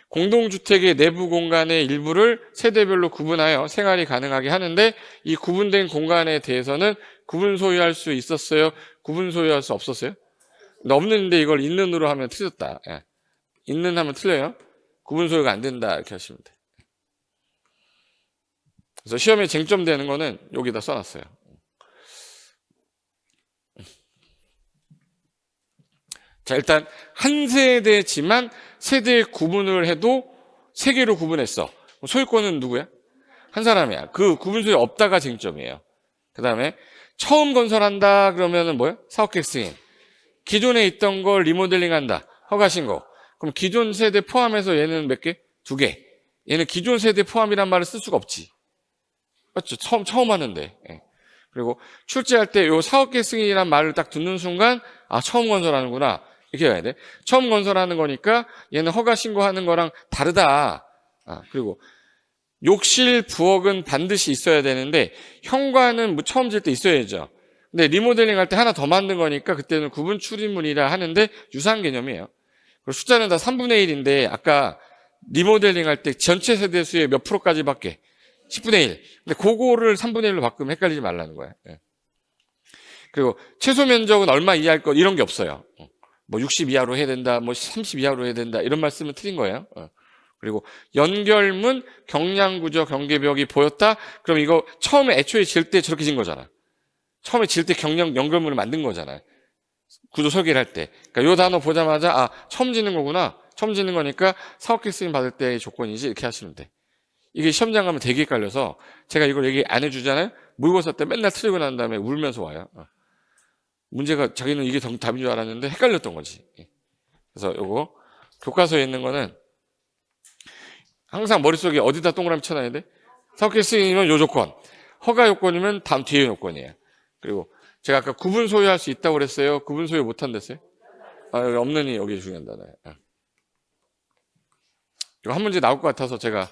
공동주택의 내부 공간의 일부를 세대별로 구분하여 생활이 가능하게 하는데 이 구분된 공간에 대해서는 구분 소유할 수 있었어요? 구분 소유할 수 없었어요? 근데 없는데 이걸 있는으로 하면 틀렸다. 있는 하면 틀려요. 구분 소유가 안 된다. 이렇게 하시면 돼. 그래서 시험에 쟁점되는 거는 여기다 써놨어요. 자, 일단 한 세대지만 세대 구분을 해도 세 개로 구분했어. 소유권은 누구야? 한 사람이야. 그 구분 소유 없다가 쟁점이에요. 그 다음에 처음 건설한다 그러면은 뭐야? 사업계획 승인. 기존에 있던 걸 리모델링 한다. 허가 신고. 그럼 기존 세대 포함해서 얘는 몇 개? 2개. 얘는 기존 세대 포함이란 말을 쓸 수가 없지. 맞죠? 처음 하는데. 예. 그리고 출제할 때 요 사업계 승인이란 말을 딱 듣는 순간 아, 처음 건설하는구나. 이렇게 해야 돼. 처음 건설하는 거니까 얘는 허가 신고하는 거랑 다르다. 아, 그리고 욕실 부엌은 반드시 있어야 되는데 현관은 뭐 처음 질 때 있어야죠. 근데 리모델링 할 때 하나 더 만든 거니까 그때는 구분 출입문이라 하는데 유사한 개념이에요. 그리고 숫자는 다 3분의 1인데 아까 리모델링 할 때 전체 세대 수의 몇 프로까지밖에 10분의 1. 근데 그거를 3분의 1로 바꾸면 헷갈리지 말라는 거예요. 예. 그리고 최소 면적은 얼마 이하일 것 이런 게 없어요. 뭐 60 이하로 해야 된다, 뭐 30 이하로 해야 된다 이런 말씀은 틀린 거예요. 그리고 연결문, 경량구조, 경계벽이 보였다. 그럼 이거 처음에 애초에 질 때 저렇게 진 거잖아. 처음에 질 때 연결문을 만든 거잖아요. 구조 설계를 할 때. 그러니까 이 단어 보자마자 아 처음 지는 거구나. 처음 지는 거니까 사업계 승인 받을 때의 조건이지 이렇게 하시면 돼. 이게 시험장 가면 되게 헷갈려서 제가 이걸 얘기 안 해주잖아요. 모의고사 때 맨날 틀리고 난 다음에 울면서 와요. 문제가 자기는 이게 답인 줄 알았는데 헷갈렸던 거지. 그래서 요거 교과서에 있는 거는 항상 머릿속에 어디다 동그라미 쳐놔야 돼? 사업계 승인이면 요 조건, 허가 요건이면 다음 뒤에 요건이에요. 그리고 제가 아까 구분 소유할 수 있다고 그랬어요. 구분 소유 못 한댔어요? 아, 여기 없느니 여기 중요한 단어예요. 이거 한 문제 나올 것 같아서 제가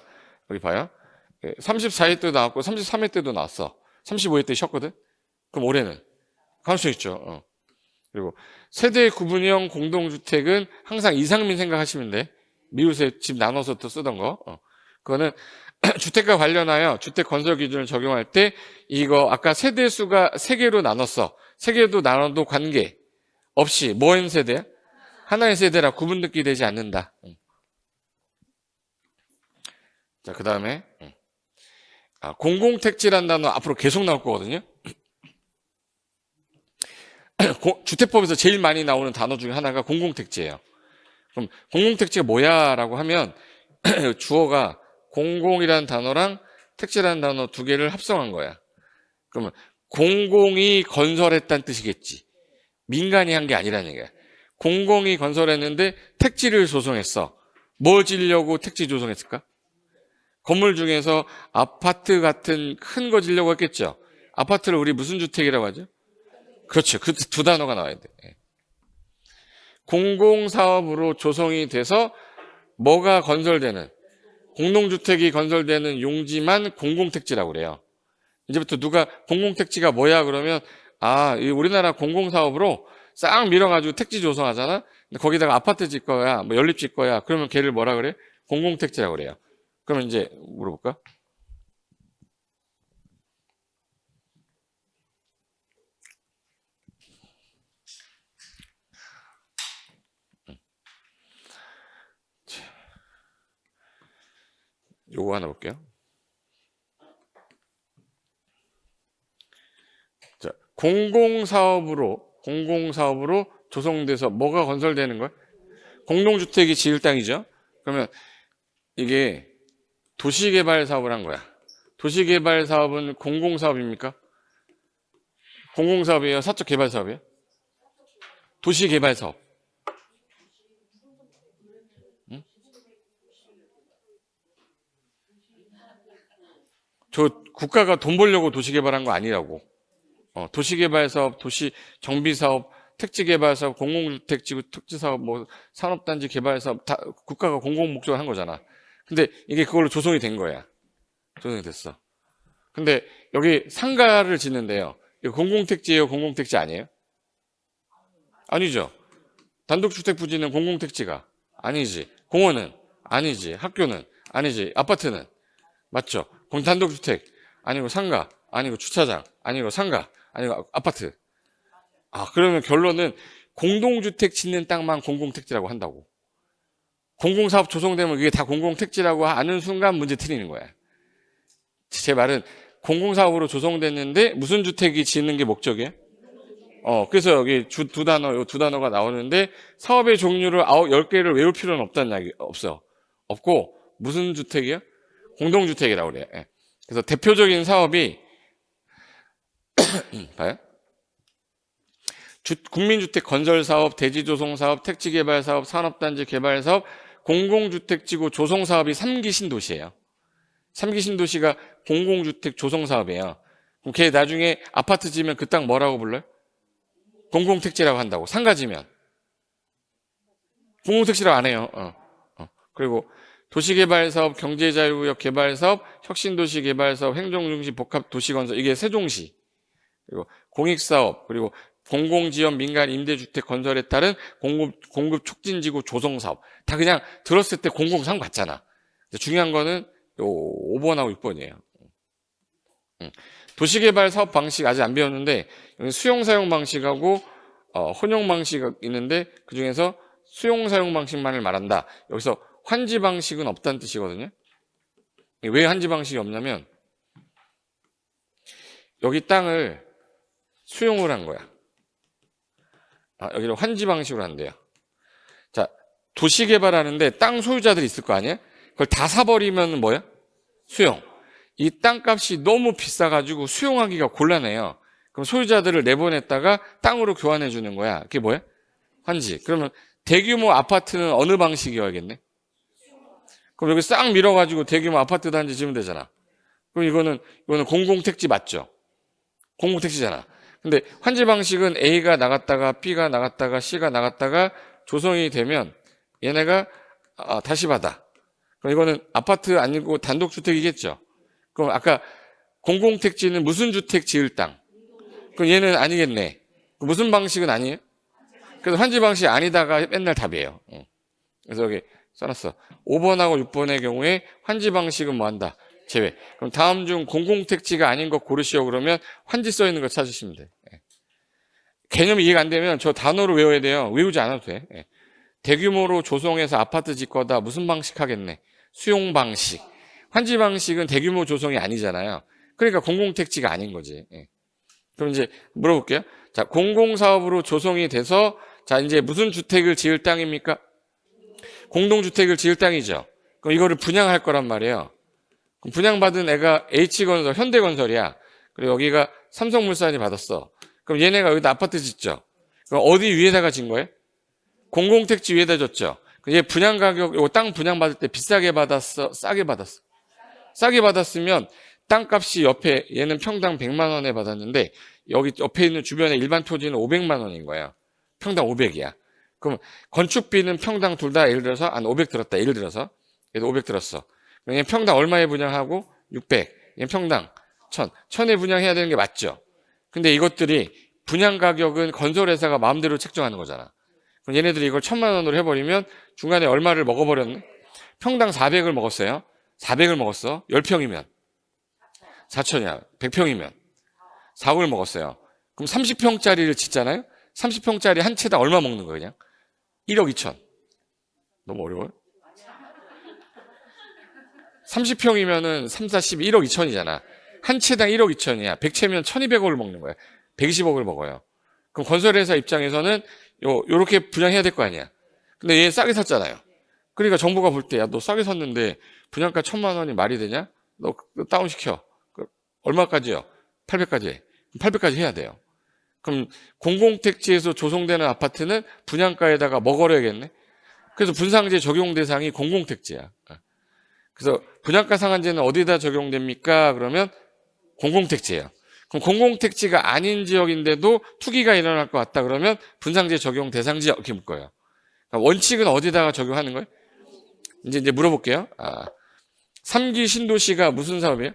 여기 봐요. 34회 때도 나왔고 33회 때도 나왔어. 35회 때 쉬었거든. 그럼 올해는 가능성 있죠. 그리고 세대 구분형 공동주택은 항상 이상민 생각하시면 돼. 미우새 집 나눠서 또 쓰던 거. 그거는 주택과 관련하여 주택 건설 기준을 적용할 때 이거 아까 세대 수가 3개로 나눴어. 3개도 나눠도 관계 없이 뭐인 세대야? 하나의 세대라 구분 듣기 되지 않는다. 자, 그 다음에 공공택지란 단어 앞으로 계속 나올 거거든요. 주택법에서 제일 많이 나오는 단어 중에 하나가 공공택지예요. 그럼 공공택지가 뭐야? 라고 하면 주어가 공공이라는 단어랑 택지라는 단어 2개를 합성한 거야. 그러면 공공이 건설했다는 뜻이겠지. 민간이 한 게 아니라는 얘기야. 공공이 건설했는데 택지를 조성했어. 뭐 지려고 택지 조성했을까? 건물 중에서 아파트 같은 큰 거 지려고 했겠죠. 아파트를 우리 무슨 주택이라고 하죠? 그렇죠. 그 2단어가 나와야 돼. 공공사업으로 조성이 돼서 뭐가 건설되는 공동주택이 건설되는 용지만 공공택지라고 그래요. 이제부터 누가 공공택지가 뭐야 그러면 아, 우리나라 공공사업으로 싹 밀어가지고 택지 조성하잖아. 근데 거기다가 아파트 질 거야, 뭐 연립 질 거야. 그러면 걔를 뭐라 그래? 공공택지라고 그래요. 그러면 이제 물어볼까? 요거 하나 볼게요. 자, 공공사업으로 조성돼서 뭐가 건설되는 거야? 공동주택이 지을 땅이죠. 그러면 이게 도시개발 사업을 한 거야. 도시개발 사업은 공공사업입니까? 공공사업이에요? 사적 개발 사업이에요? 도시개발 사업. 응? 저 국가가 돈 벌려고 도시개발한 거 아니라고. 도시개발 사업, 도시 정비 사업, 택지 개발 사업, 공공주택 지구 특지 사업, 뭐 산업단지 개발 사업 다 국가가 공공 목적을 한 거잖아. 근데 이게 그걸로 조성이 된 거야. 조성이 됐어. 근데 여기 상가를 짓는데요. 이거 공공택지예요? 공공택지 아니에요? 아니죠. 단독주택 부지는 공공택지가 아니지. 공원은 아니지. 학교는 아니지. 아파트는 맞죠. 단독주택 아니고 상가 아니고 주차장 아니고 상가 아니고 아파트. 아, 그러면 결론은 공동주택 짓는 땅만 공공택지라고 한다고. 공공사업 조성되면 그게 다 공공택지라고 하는 순간 문제 틀리는 거야. 제 말은 공공사업으로 조성됐는데 무슨 주택이 짓는 게 목적이야? 그래서 여기 두 단어가 나오는데 사업의 종류를 10개를 외울 필요는 없다는 이야기 없어. 없고 무슨 주택이야? 공동주택이라고 그래요. 예. 그래서 대표적인 사업이 봐요. 국민주택 건설 사업, 대지조성 사업, 택지개발 사업, 산업단지 개발 사업, 공공주택지구 조성사업이 3기 신도시예요. 3기 신도시가 공공주택 조성사업이에요. 그럼 걔 나중에 아파트 지으면 그 땅 뭐라고 불러요? 공공택지라고 한다고. 상가지면. 공공택지라고 안 해요. 그리고 도시개발사업, 경제자유구역 개발사업, 혁신도시 개발사업, 행정중심 복합도시건설, 이게 세종시. 그리고 공익사업, 그리고 공공지원 민간 임대주택 건설에 따른 공급 촉진지구 조성사업. 다 그냥 들었을 때 공공상 같잖아. 중요한 거는 요 5번하고 6번이에요. 도시개발 사업 방식 아직 안 배웠는데 수용 사용 방식하고 혼용 방식이 있는데 그 중에서 수용 사용 방식만을 말한다. 여기서 환지 방식은 없다는 뜻이거든요. 왜 환지 방식이 없냐면 여기 땅을 수용을 한 거야. 여기를 환지 방식으로 한대요. 자, 도시 개발하는데 땅 소유자들이 있을 거 아니에요? 그걸 다 사버리면 뭐야? 수용. 이 땅값이 너무 비싸가지고 수용하기가 곤란해요. 그럼 소유자들을 내보냈다가 땅으로 교환해 주는 거야. 그게 뭐야? 환지. 그러면 대규모 아파트는 어느 방식이어야겠네? 그럼 여기 싹 밀어가지고 대규모 아파트 단지 지으면 되잖아. 그럼 이거는 공공택지 맞죠? 공공택지잖아. 근데 환지 방식은 A가 나갔다가 B가 나갔다가 C가 나갔다가 조성이 되면 얘네가 다시 받아. 그럼 이거는 아파트 아니고 단독주택이겠죠? 그럼 아까 공공택지는 무슨 주택 지을 땅? 그럼 얘는 아니겠네. 무슨 방식은 아니에요? 그래서 환지 방식 아니다가 맨날 답이에요. 그래서 여기 써놨어. 5번하고 6번의 경우에 환지 방식은 뭐 한다? 제외. 그럼 다음 중 공공택지가 아닌 거 고르시오 그러면 환지 써 있는 거 찾으시면 돼. 개념이 이해가 안 되면 저 단어로 외워야 돼요. 외우지 않아도 돼. 대규모로 조성해서 아파트 짓 거다. 무슨 방식 하겠네? 수용 방식. 환지 방식은 대규모 조성이 아니잖아요. 그러니까 공공택지가 아닌 거지. 그럼 이제 물어볼게요. 자, 공공사업으로 조성이 돼서 자, 이제 무슨 주택을 지을 땅입니까? 공동주택을 지을 땅이죠. 그럼 이거를 분양할 거란 말이에요. 그럼 분양받은 애가 H건설, 현대건설이야. 그리고 여기가 삼성물산이 받았어. 그럼 얘네가 여기다 아파트 짓죠. 그럼 어디 위에다가 짓 거예요? 공공택지 위에다 줬죠. 얘 분양 가격, 이거 땅 분양받을 때 비싸게 받았어? 싸게 받았어? 싸게 받았으면 땅값이 옆에 얘는 평당 100만 원에 받았는데 여기 옆에 있는 주변에 일반 토지는 500만 원인 거예요. 평당 500이야. 그럼 건축비는 평당 둘 다 예를 들어서 한 500 들었다. 예를 들어서 얘도 500 들었어. 그럼 얘 평당 얼마에 분양하고 600. 얘 평당 1000. 1000에 분양해야 되는 게 맞죠. 근데 이것들이 분양 가격은 건설회사가 마음대로 책정하는 거잖아. 그럼 얘네들이 이걸 1000만 원으로 해버리면 중간에 얼마를 먹어버렸네? 평당 400을 먹었어요. 400을 먹었어. 10평이면 4천이야. 100평이면 4억을 먹었어요. 그럼 30평짜리를 짓잖아요. 30평짜리 한 채당 얼마 먹는 거예요? 그냥 1억 2천. 너무 어려워요? 30평이면은 3, 4, 10, 1억 2천이잖아. 한 채당 1억 2천이야. 100채면 1200억을 먹는 거야. 120억을 먹어요. 그럼 건설회사 입장에서는 요렇게 분양해야 될 거 아니야. 근데 얘 싸게 샀잖아요. 그러니까 정부가 볼 때, 야, 너 싸게 샀는데 분양가 1000만 원이 말이 되냐? 너 다운시켜. 얼마까지요? 800까지 해. 800까지 해야 돼요. 그럼 공공택지에서 조성되는 아파트는 분양가에다가 뭐 걸어야겠네? 그래서 분상제 적용 대상이 공공택지야. 그래서 분양가 상한제는 어디다 적용됩니까? 그러면 공공택지예요. 그럼 공공택지가 아닌 지역인데도 투기가 일어날 것 같다 그러면 분상제 적용 대상 지역 이렇게 묶어요. 그러니까 원칙은 어디다가 적용하는 거예요? 이제 물어볼게요. 3기 신도시가 무슨 사업이에요?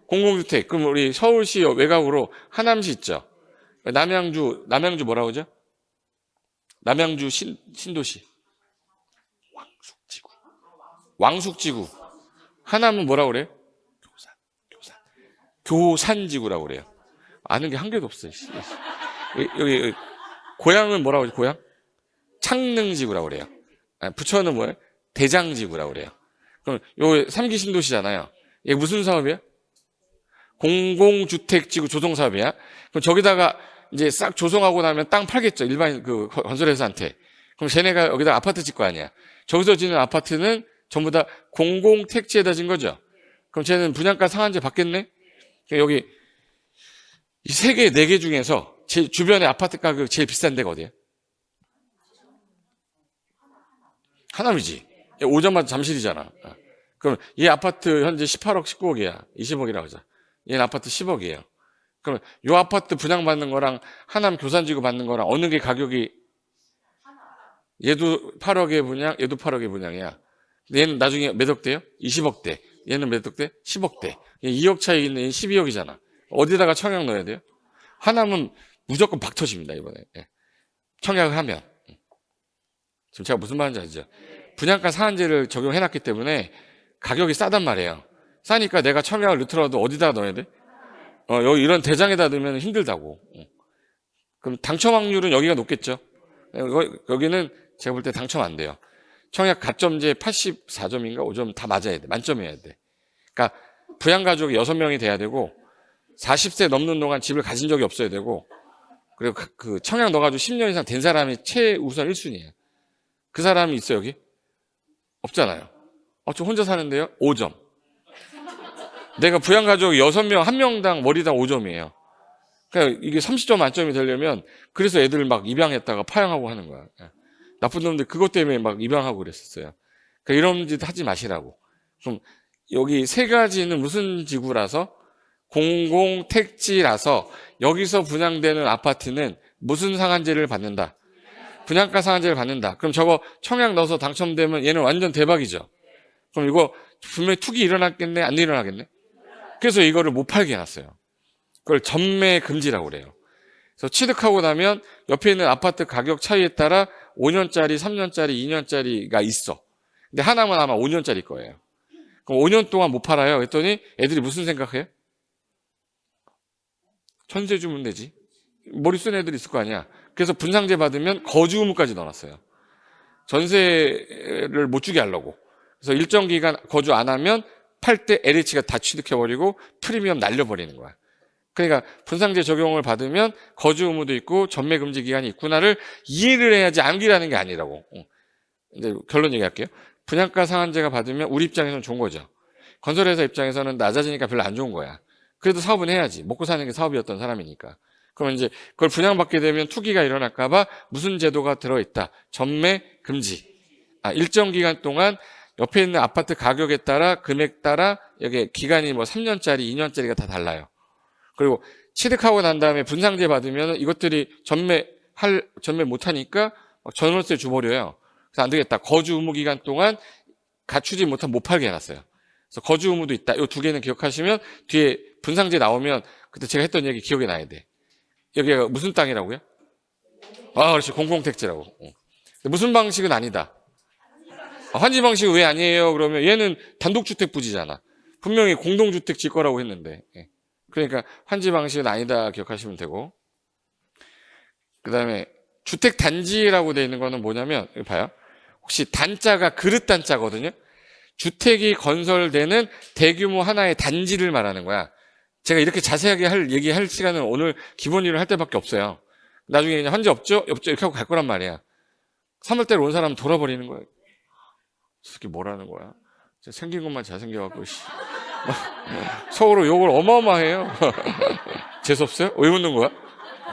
공공주택. 그럼 우리 서울시 외곽으로 하남시 있죠? 남양주 뭐라고 하죠? 남양주 신도시. 왕숙지구. 하남은 뭐라고 그래요? 교산지구라고 그래요. 아는 게 한 개도 없어요. 여기 고향은 뭐라고 하죠? 고향? 창릉지구라고 그래요. 부천은 뭐예요? 대장지구라고 그래요. 그럼 요 3기 신도시잖아요. 이게 무슨 사업이에요? 공공주택지구 조성사업이야. 그럼 저기다가 이제 싹 조성하고 나면 땅 팔겠죠. 일반 그 건설회사한테. 그럼 쟤네가 여기다 아파트 짓 거 아니야. 저기서 짓는 아파트는 전부 다 공공택지에다 진 거죠. 그럼 쟤는 분양가 상한제 받겠네? 여기 이 3개, 4개 중에서 제 주변에 아파트 가격 제일 비싼 데가 어디야? 하남이지. 오자마자 잠실이잖아. 그럼 얘 아파트 현재 18억, 19억이야. 20억이라고 하자. 얘는 아파트 10억이에요. 그럼 요 아파트 분양받는 거랑 하남 교산지구 받는 거랑 어느 게 가격이, 얘도 8억의 분양, 얘도 8억의 분양이야. 얘는 나중에 몇 억대요? 20억대. 얘는 몇 억대? 10억대. 2억 차이 있는 얘는 12억이잖아. 어디다가 청약 넣어야 돼요? 하남은 무조건 박 터집니다, 이번에. 청약을 하면. 지금 제가 무슨 말인지 아시죠? 분양가 상한제를 적용해놨기 때문에 가격이 싸단 말이에요. 싸니까 내가 청약을 넣더라도 어디다가 넣어야 돼? 여기 이런 대장에다 넣으면 힘들다고. 그럼 당첨 확률은 여기가 높겠죠? 여기는 제가 볼 때 당첨 안 돼요. 청약 가점제 84점인가 5점 다 맞아야 돼. 만점이어야 돼. 그러니까 부양가족이 6명이 돼야 되고 40세 넘는 동안 집을 가진 적이 없어야 되고, 그리고 그 청약 넣어가지고 10년 이상 된 사람이 최우선 1순위예요. 그 사람이 있어요, 여기? 없잖아요. 저 혼자 사는데요? 5점. 내가 부양가족 6명, 1명당 머리당 5점이에요. 그러니까 이게 30점 만점이 되려면, 그래서 애들 막 입양했다가 파양하고 하는 거야. 나쁜 놈들 그것 때문에 막 입양하고 그랬었어요. 그러니까 이런 짓 하지 마시라고. 그럼 여기 세 가지는 무슨 지구라서? 공공택지라서 여기서 분양되는 아파트는 무슨 상한제를 받는다? 분양가 상한제를 받는다. 그럼 저거 청약 넣어서 당첨되면 얘는 완전 대박이죠. 그럼 이거 분명히 투기 일어났겠네? 안 일어나겠네? 그래서 이거를 못 팔게 해놨어요. 그걸 전매 금지라고 그래요. 그래서 취득하고 나면 옆에 있는 아파트 가격 차이에 따라 5년짜리, 3년짜리, 2년짜리가 있어. 근데 하나만 아마 5년짜리 거예요. 그럼 5년 동안 못 팔아요. 그랬더니 애들이 무슨 생각해요? 전세 주면 되지. 머리 쓴 애들이 있을 거 아니야. 그래서 분상제 받으면 거주 의무까지 넣어놨어요. 전세를 못 주게 하려고. 그래서 일정 기간 거주 안 하면 팔 때 LH가 다 취득해버리고 프리미엄 날려버리는 거야. 그러니까 분상제 적용을 받으면 거주 의무도 있고 전매 금지 기간이 있구나를 이해를 해야지 암기라는 게 아니라고. 이제 결론 얘기할게요. 분양가 상한제가 받으면 우리 입장에서는 좋은 거죠. 건설회사 입장에서는 낮아지니까 별로 안 좋은 거야. 그래도 사업은 해야지. 먹고 사는 게 사업이었던 사람이니까. 그러면 이제 그걸 분양받게 되면 투기가 일어날까봐 무슨 제도가 들어있다. 전매 금지. 일정 기간 동안 옆에 있는 아파트 가격에 따라 금액 따라 여기 기간이 뭐 3년짜리, 2년짜리가 다 달라요. 그리고 취득하고 난 다음에 분상제 받으면 이것들이 전매 못하니까 전월세 줘버려요. 그래서 안 되겠다. 거주 의무 기간 동안 갖추지 못하면 못 팔게 해놨어요. 그래서 거주 의무도 있다. 이 두 개는 기억하시면 뒤에 분상제 나오면 그때 제가 했던 얘기 기억이 나야 돼. 여기가 무슨 땅이라고요? 그렇지. 공공택지라고. 무슨 방식은 아니다. 환지 방식은 왜 아니에요? 그러면 얘는 단독주택 부지잖아. 분명히 공동주택 질 거라고 했는데. 그러니까 환지 방식은 아니다 기억하시면 되고. 그 다음에 주택단지라고 되어 있는 거는 뭐냐면, 여기 봐요. 혹시 단자가 그릇 단자거든요. 주택이 건설되는 대규모 하나의 단지를 말하는 거야. 제가 이렇게 자세하게 얘기할 시간은 오늘 기본 이론 할 때밖에 없어요. 나중에 그냥 환지 없죠? 이렇게 하고 갈 거란 말이야. 3월달에 온 사람 돌아버리는 거야. 저게 뭐라는 거야? 생긴 것만 잘생겨갖고, 서울로 욕을 어마어마해요. 재수없어요? 왜 웃는 거야?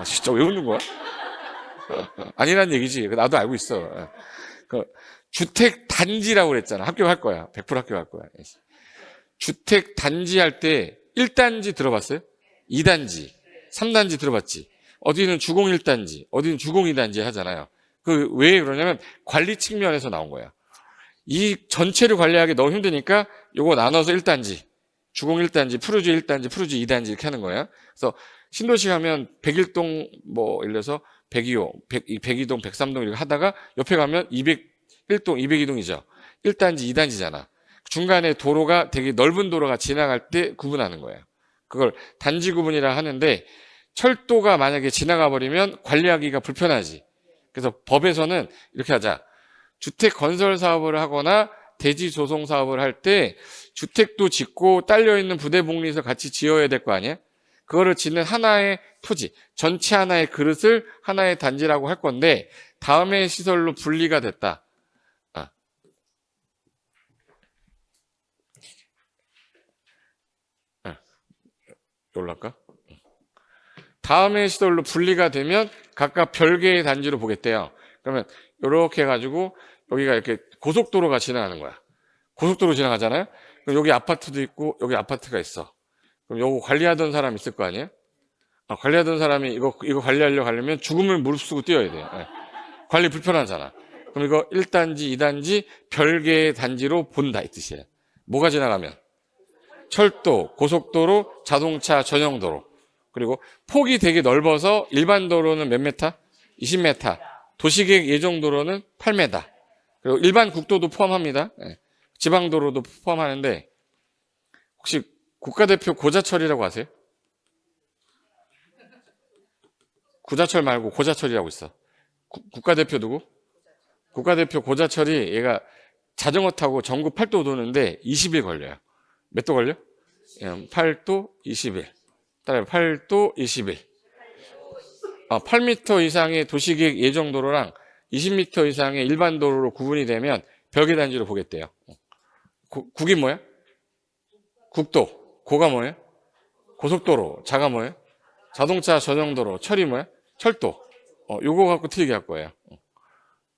진짜 왜 웃는 거야? 아니란 얘기지. 나도 알고 있어. 주택 단지라고 그랬잖아. 합격할 거야. 100% 합격할 거야. 주택 단지 할 때 1단지 들어봤어요? 2단지, 3단지 들어봤지? 어디는 주공 1단지, 어디는 주공 2단지 하잖아요. 왜 그러냐면 관리 측면에서 나온 거야. 이 전체를 관리하기 너무 힘드니까 요거 나눠서 1단지, 주공 1단지, 푸르지 1단지, 푸르지 2단지 이렇게 하는 거야. 그래서 신도시 가면 101동 예를 들어서 102호, 102동, 103동 이렇게 하다가 옆에 가면 201동, 202동이죠. 1단지, 2단지잖아. 중간에 도로가 되게 넓은 도로가 지나갈 때 구분하는 거예요. 그걸 단지 구분이라 하는데 철도가 만약에 지나가 버리면 관리하기가 불편하지. 그래서 법에서는 이렇게 하자. 주택 건설 사업을 하거나 대지 조성 사업을 할 때 주택도 짓고 딸려있는 부대복리에서 같이 지어야 될 거 아니에요? 그거를 짓는 하나의 토지, 전체 하나의 그릇을 하나의 단지라고 할 건데 다음의 시설로 분리가 됐다. 올라갈까? 다음의 시설로 분리가 되면 각각 별개의 단지로 보겠대요. 그러면 이렇게 해가지고 여기가 이렇게 고속도로가 지나가는 거야. 고속도로 지나가잖아요. 그럼 여기 아파트도 있고 여기 아파트가 있어. 그럼 요거 관리하던 사람 있을 거 아니에요? 관리하던 사람이 이거 관리하려고 하려면 죽음을 무릅쓰고 뛰어야 돼요. 예. 관리 불편하잖아. 그럼 이거 1단지, 2단지 별개의 단지로 본다 이 뜻이에요. 뭐가 지나가면? 철도, 고속도로, 자동차 전용도로. 그리고 폭이 되게 넓어서 일반 도로는 몇 메타? 20m. 도시계획 예정도로는 8m. 그리고 일반 국도도 포함합니다. 예. 지방도로도 포함하는데 혹시 국가대표 고자철이라고 아세요? 구자철 말고 고자철이라고 있어. 국가대표 누구? 국가대표 고자철이 얘가 자전거 타고 전국 8도 도는데 20일 걸려요. 몇 도 걸려? 8도 20일. 따라해 8도 20일. 8m 이상의 도시계획 예정도로랑 20m 이상의 일반 도로로 구분이 되면 별개단지로 보겠대요. 국이 뭐야? 국도. 고가 뭐예요? 고속도로. 자가 뭐예요? 자동차 전용도로. 철이 뭐야? 철도. 요거 갖고 틀리게 할 거예요.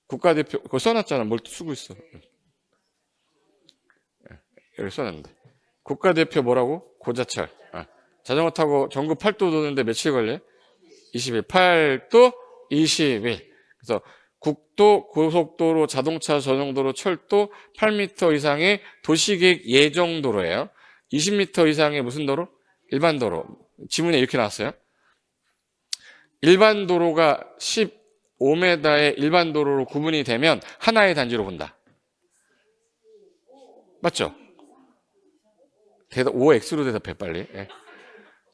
국가대표, 그거 써놨잖아. 뭘 쓰고 있어. 여기 써놨는데. 국가대표 뭐라고? 고자철. 자전거 타고 전국 8도 도는데 며칠 걸려요? 20일. 8도 20일. 그래서 국도, 고속도로, 자동차 전용도로, 철도 8m 이상의 도시계획 예정도로예요. 20m 이상의 무슨 도로? 일반 도로. 지문에 이렇게 나왔어요. 일반 도로가 15m의 일반 도로로 구분이 되면 하나의 단지로 본다. 맞죠? OX로 대답해 빨리.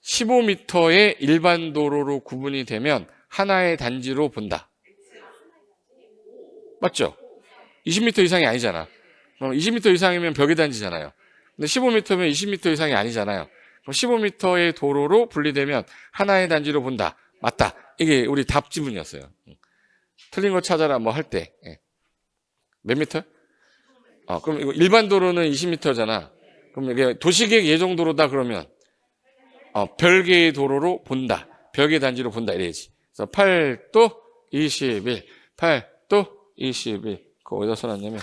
15m의 일반 도로로 구분이 되면 하나의 단지로 본다. 맞죠? 20m 이상이 아니잖아. 20m 이상이면 별개단지잖아요. 근데 15m면 20m 이상이 아니잖아요. 그럼 15m의 도로로 분리되면 하나의 단지로 본다. 맞다. 이게 우리 답 지문이었어요. 틀린 거 찾아라 뭐 할 때. 몇 미터? 그럼 이거 일반 도로는 20m잖아. 그럼 이게 도시계획 예정도로다 그러면 별개의 도로로 본다. 별개 단지로 본다 이래야지. 그래서 8도 21. 8도 21. 그거 어디다 써놨냐면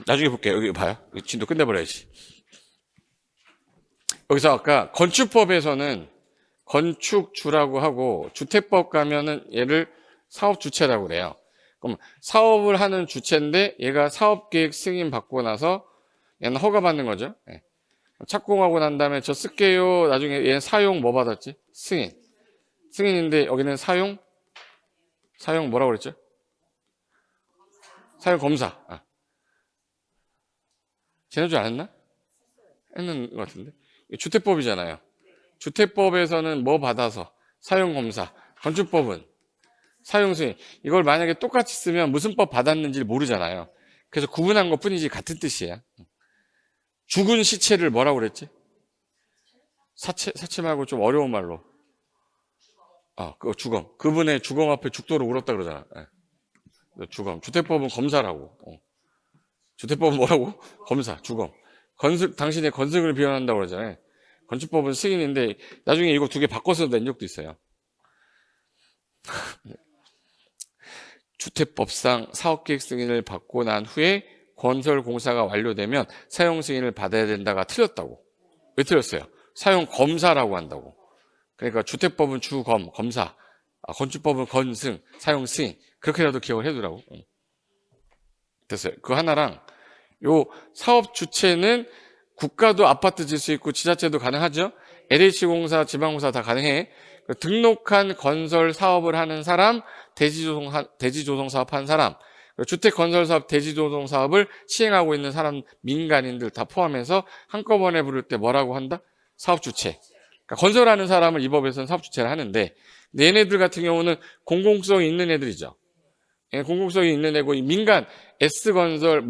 나중에 볼게요. 여기 봐요. 진도 끝내버려야지. 여기서 아까 건축법에서는 건축주라고 하고 주택법 가면은 얘를 사업주체라고 그래요. 그럼 사업을 하는 주체인데 얘가 사업계획 승인 받고 나서 얘는 허가받는 거죠. 착공하고 난 다음에 저 쓸게요. 나중에 얘는 사용 뭐 받았지? 승인. 승인인데 여기는 사용 뭐라고 그랬죠? 사용 검사. 지난주에 안 했나? 했는 것 같은데. 주택법이잖아요. 주택법에서는 뭐 받아서 사용검사. 건축법은 사용승인. 이걸 만약에 똑같이 쓰면 무슨 법 받았는지를 모르잖아요. 그래서 구분한 것 뿐이지 같은 뜻이에요. 죽은 시체를 뭐라고 그랬지? 사체 말고 좀 어려운 말로. 그 주검. 그분의 주검 앞에 죽도록 울었다 그러잖아. 주검. 주택법은 검사라고. 주택법은 뭐라고? 검사, 주검. 당신의 건승을 비원한다고 그러잖아요. 건축법은 승인인데 나중에 이거 두 개 바꿔서 낸 적도 있어요. 주택법상 사업계획 승인을 받고 난 후에 건설공사가 완료되면 사용 승인을 받아야 된다가 틀렸다고. 왜 틀렸어요? 사용 검사라고 한다고. 그러니까 주택법은 주검, 검사, 건축법은 건승, 사용 승인. 그렇게라도 기억을 해두라고. 됐어요. 그 하나랑 요 사업 주체는 국가도 아파트 질 수 있고 지자체도 가능하죠. LH공사, 지방공사 다 가능해. 등록한 건설 사업을 하는 사람, 대지조성 사업하는 사람, 주택건설 사업, 대지조성 사업을 시행하고 있는 사람, 민간인들 다 포함해서 한꺼번에 부를 때 뭐라고 한다? 사업주체. 그러니까 건설하는 사람을 이 법에서는 사업주체를 하는데 얘네들 같은 경우는 공공성이 있는 애들이죠. 공공성이 있는 애고 민간 S건설,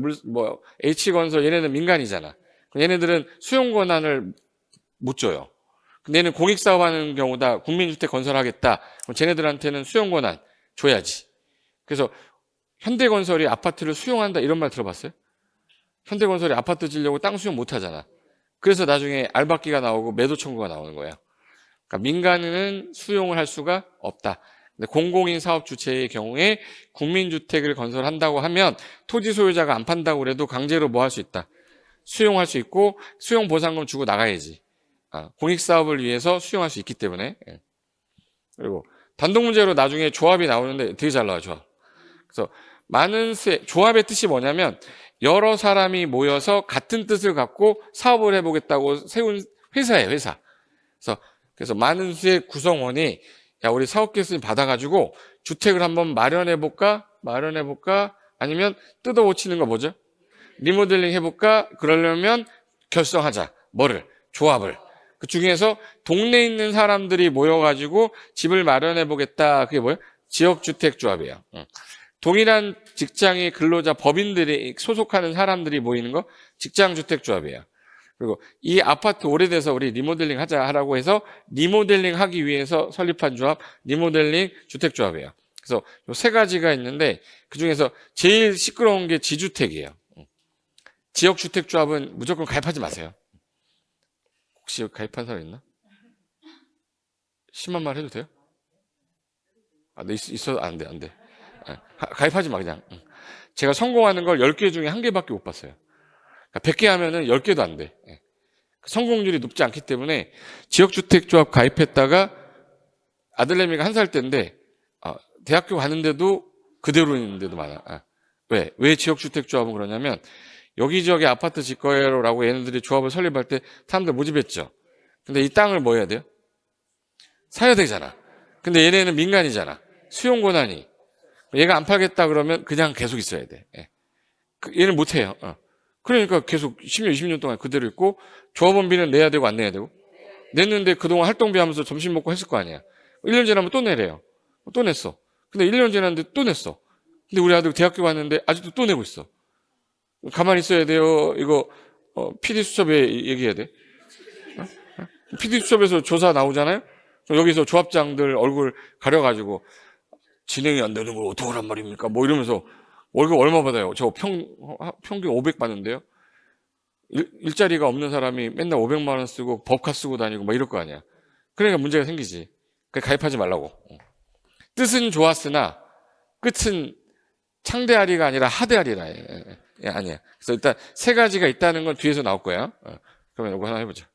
H건설 얘네는 민간이잖아. 얘네들은 수용 권한을 못 줘요. 근데 얘는 공익사업하는 경우다. 국민주택 건설하겠다. 그럼 쟤네들한테는 수용 권한 줘야지. 그래서 현대건설이 아파트를 수용한다 이런 말 들어봤어요? 현대건설이 아파트 지려고 땅 수용 못 하잖아. 그래서 나중에 알박기가 나오고 매도 청구가 나오는 거예요. 그러니까 민간은 수용을 할 수가 없다. 근데 공공인 사업 주체의 경우에 국민주택을 건설한다고 하면 토지 소유자가 안 판다고 그래도 강제로 뭐 할 수 있다. 수용할 수 있고 수용 보상금 주고 나가야지. 공익사업을 위해서 수용할 수 있기 때문에. 그리고 단독문제로 나중에 조합이 나오는데 되게 잘 나와요, 조합. 그래서 조합의 뜻이 뭐냐면 여러 사람이 모여서 같은 뜻을 갖고 사업을 해보겠다고 세운 회사예요, 회사. 그래서 많은 수의 구성원이 야, 우리 사업계획서 받아가지고 주택을 한번 마련해볼까? 아니면 뜯어고치는 거 뭐죠? 리모델링 해볼까? 그러려면 결성하자. 뭐를? 조합을. 그 중에서 동네에 있는 사람들이 모여가지고 집을 마련해보겠다. 그게 뭐예요? 지역주택조합이에요. 동일한 직장의 근로자, 법인들이 소속하는 사람들이 모이는 거 직장주택조합이에요. 그리고 이 아파트 오래돼서 우리 리모델링 하자라고 해서 리모델링 하기 위해서 설립한 조합, 리모델링 주택조합이에요. 그래서 이 세 가지가 있는데 그 중에서 제일 시끄러운 게 지주택이에요. 지역주택조합은 무조건 가입하지 마세요. 혹시 가입한 사람 있나? 심한 말 해도 돼요? 네, 있어, 안 돼. 가입하지 마, 그냥. 제가 성공하는 걸 10개 중에 1개밖에 못 봤어요. 100개 하면은 10개도 안 돼. 성공률이 높지 않기 때문에 지역주택조합 가입했다가 아들내미가 1살 때인데 대학교 가는데도 그대로 있는 데도 많아. 왜 지역주택조합은 그러냐면 여기저기 아파트 질 거예요라고 얘네들이 조합을 설립할 때 사람들 모집했죠. 근데 이 땅을 뭐 해야 돼요? 사야 되잖아. 근데 얘네는 민간이잖아. 수용 권한이. 얘가 안 팔겠다 그러면 그냥 계속 있어야 돼. 얘는 못 해요. 그러니까 계속 10년, 20년 동안 그대로 있고 조합원비는 내야 되고 안 내야 되고 냈는데 그동안 활동비 하면서 점심 먹고 했을 거 아니야. 1년 지나면 또 내래요. 또 냈어. 근데 1년 지났는데 또 냈어. 근데 우리 아들 대학교 갔는데 아직도 또 내고 있어. 가만히 있어야 돼요. 이거 PD수첩에 얘기해야 돼. PD수첩에서 조사 나오잖아요. 여기서 조합장들 얼굴 가려가지고 진행이 안 되는 걸 어떡하란 말입니까? 뭐 이러면서 월급 얼마 받아요? 저 평균 500 받는데요. 일자리가 없는 사람이 맨날 500만 원 쓰고 법카 쓰고 다니고 막 이럴 거 아니야. 그러니까 문제가 생기지. 가입하지 말라고. 뜻은 좋았으나 끝은 창대하리가 아니라 하대하리라. 아니야. 그래서 일단 세 가지가 있다는 건 뒤에서 나올 거야. 그러면 이거 하나 해보자.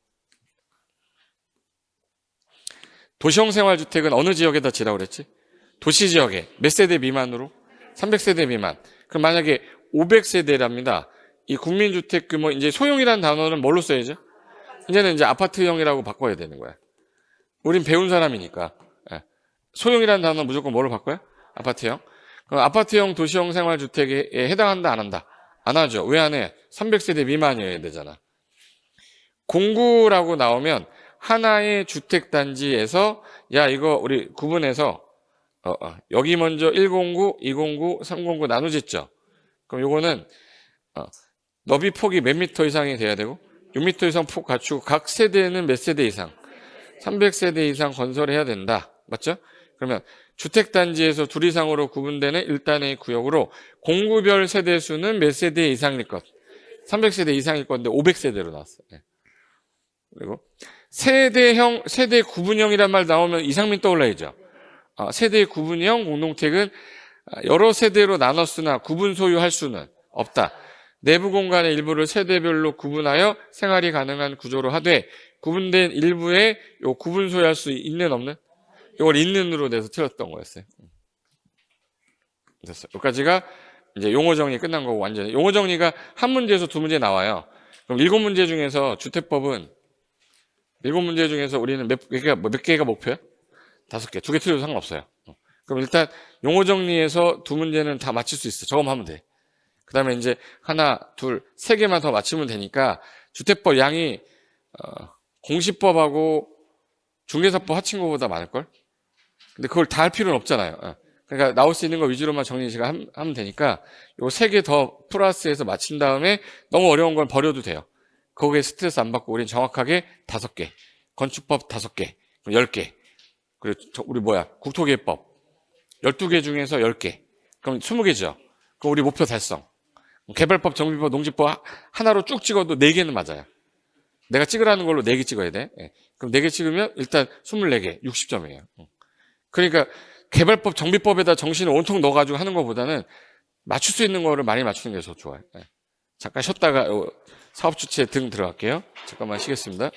도시형 생활주택은 어느 지역에다 지라고 그랬지? 도시 지역에 몇 세대 미만으로? 300세대 미만. 그럼 만약에 500세대랍니다. 이 국민주택 규모, 이제 소형이라는 단어는 뭘로 써야죠? 이제는 이제 아파트형이라고 바꿔야 되는 거야. 우린 배운 사람이니까. 소형이라는 단어는 무조건 뭐로 바꿔요? 아파트형. 그럼 아파트형 도시형 생활주택에 해당한다, 안 한다? 안 하죠. 왜 안 해? 300세대 미만이어야 되잖아. 공구라고 나오면 하나의 주택단지에서 야 이거 우리 구분해서 여기 먼저 109, 209, 309 나누졌죠. 그럼 요거는 너비 폭이 몇 미터 이상이 돼야 되고 6미터 이상 폭 갖추고 각 세대는 몇 세대 이상 300세대 이상 건설해야 된다. 맞죠? 그러면 주택단지에서 둘 이상으로 구분되는 1단의 구역으로 공구별 세대수는 몇 세대 이상일 것? 300세대 이상일 건데 500세대로 나왔어요. 그리고 세대 구분형이란 말 나오면 이상민 떠올라야죠. 세대 구분형 공동택은 여러 세대로 나눴으나 구분 소유할 수는 없다. 내부 공간의 일부를 세대별로 구분하여 생활이 가능한 구조로 하되 구분된 일부에 요 구분 소유할 수 있는 없는? 이걸 있는으로 내서 틀렸던 거였어요. 됐어요. 여기까지가 이제 용어 정리 끝난 거고 완전히 용어 정리가 한 문제에서 두 문제 나와요. 그럼 7문제 중에서 주택법은 7문제 중에서 우리는 몇 개가 목표야? 5개. 2개 틀려도 상관없어요. 그럼 일단 용어 정리해서 두 문제는 다 맞출 수 있어. 저거만 하면 돼. 그 다음에 이제 하나, 둘, 3개만 더 맞추면 되니까 주택법 양이 공시법하고 중개사법 합친 거보다 많을걸? 근데 그걸 다 할 필요는 없잖아요. 그러니까 나올 수 있는 거 위주로만 정리 제가 하면 되니까 요 3개 더 플러스해서 맞힌 다음에 너무 어려운 건 버려도 돼요. 거기에 스트레스 안 받고 우린 정확하게 5개. 건축법 5개. 10개. 그리고 우리 국토기획법 12개 중에서 10개. 그럼 20개죠. 그럼 우리 목표 달성. 개발법, 정비법, 농지법 하나로 쭉 찍어도 4개는 맞아요. 내가 찍으라는 걸로 4개 찍어야 돼. 예. 그럼 4개 찍으면 일단 24개, 60점이에요. 그러니까 개발법, 정비법에다 정신을 온통 넣어가지고 하는 것보다는 맞출 수 있는 거를 많이 맞추는 게 더 좋아요. 예. 잠깐 쉬었다가 사업 주체 등 들어갈게요. 잠깐만 쉬겠습니다.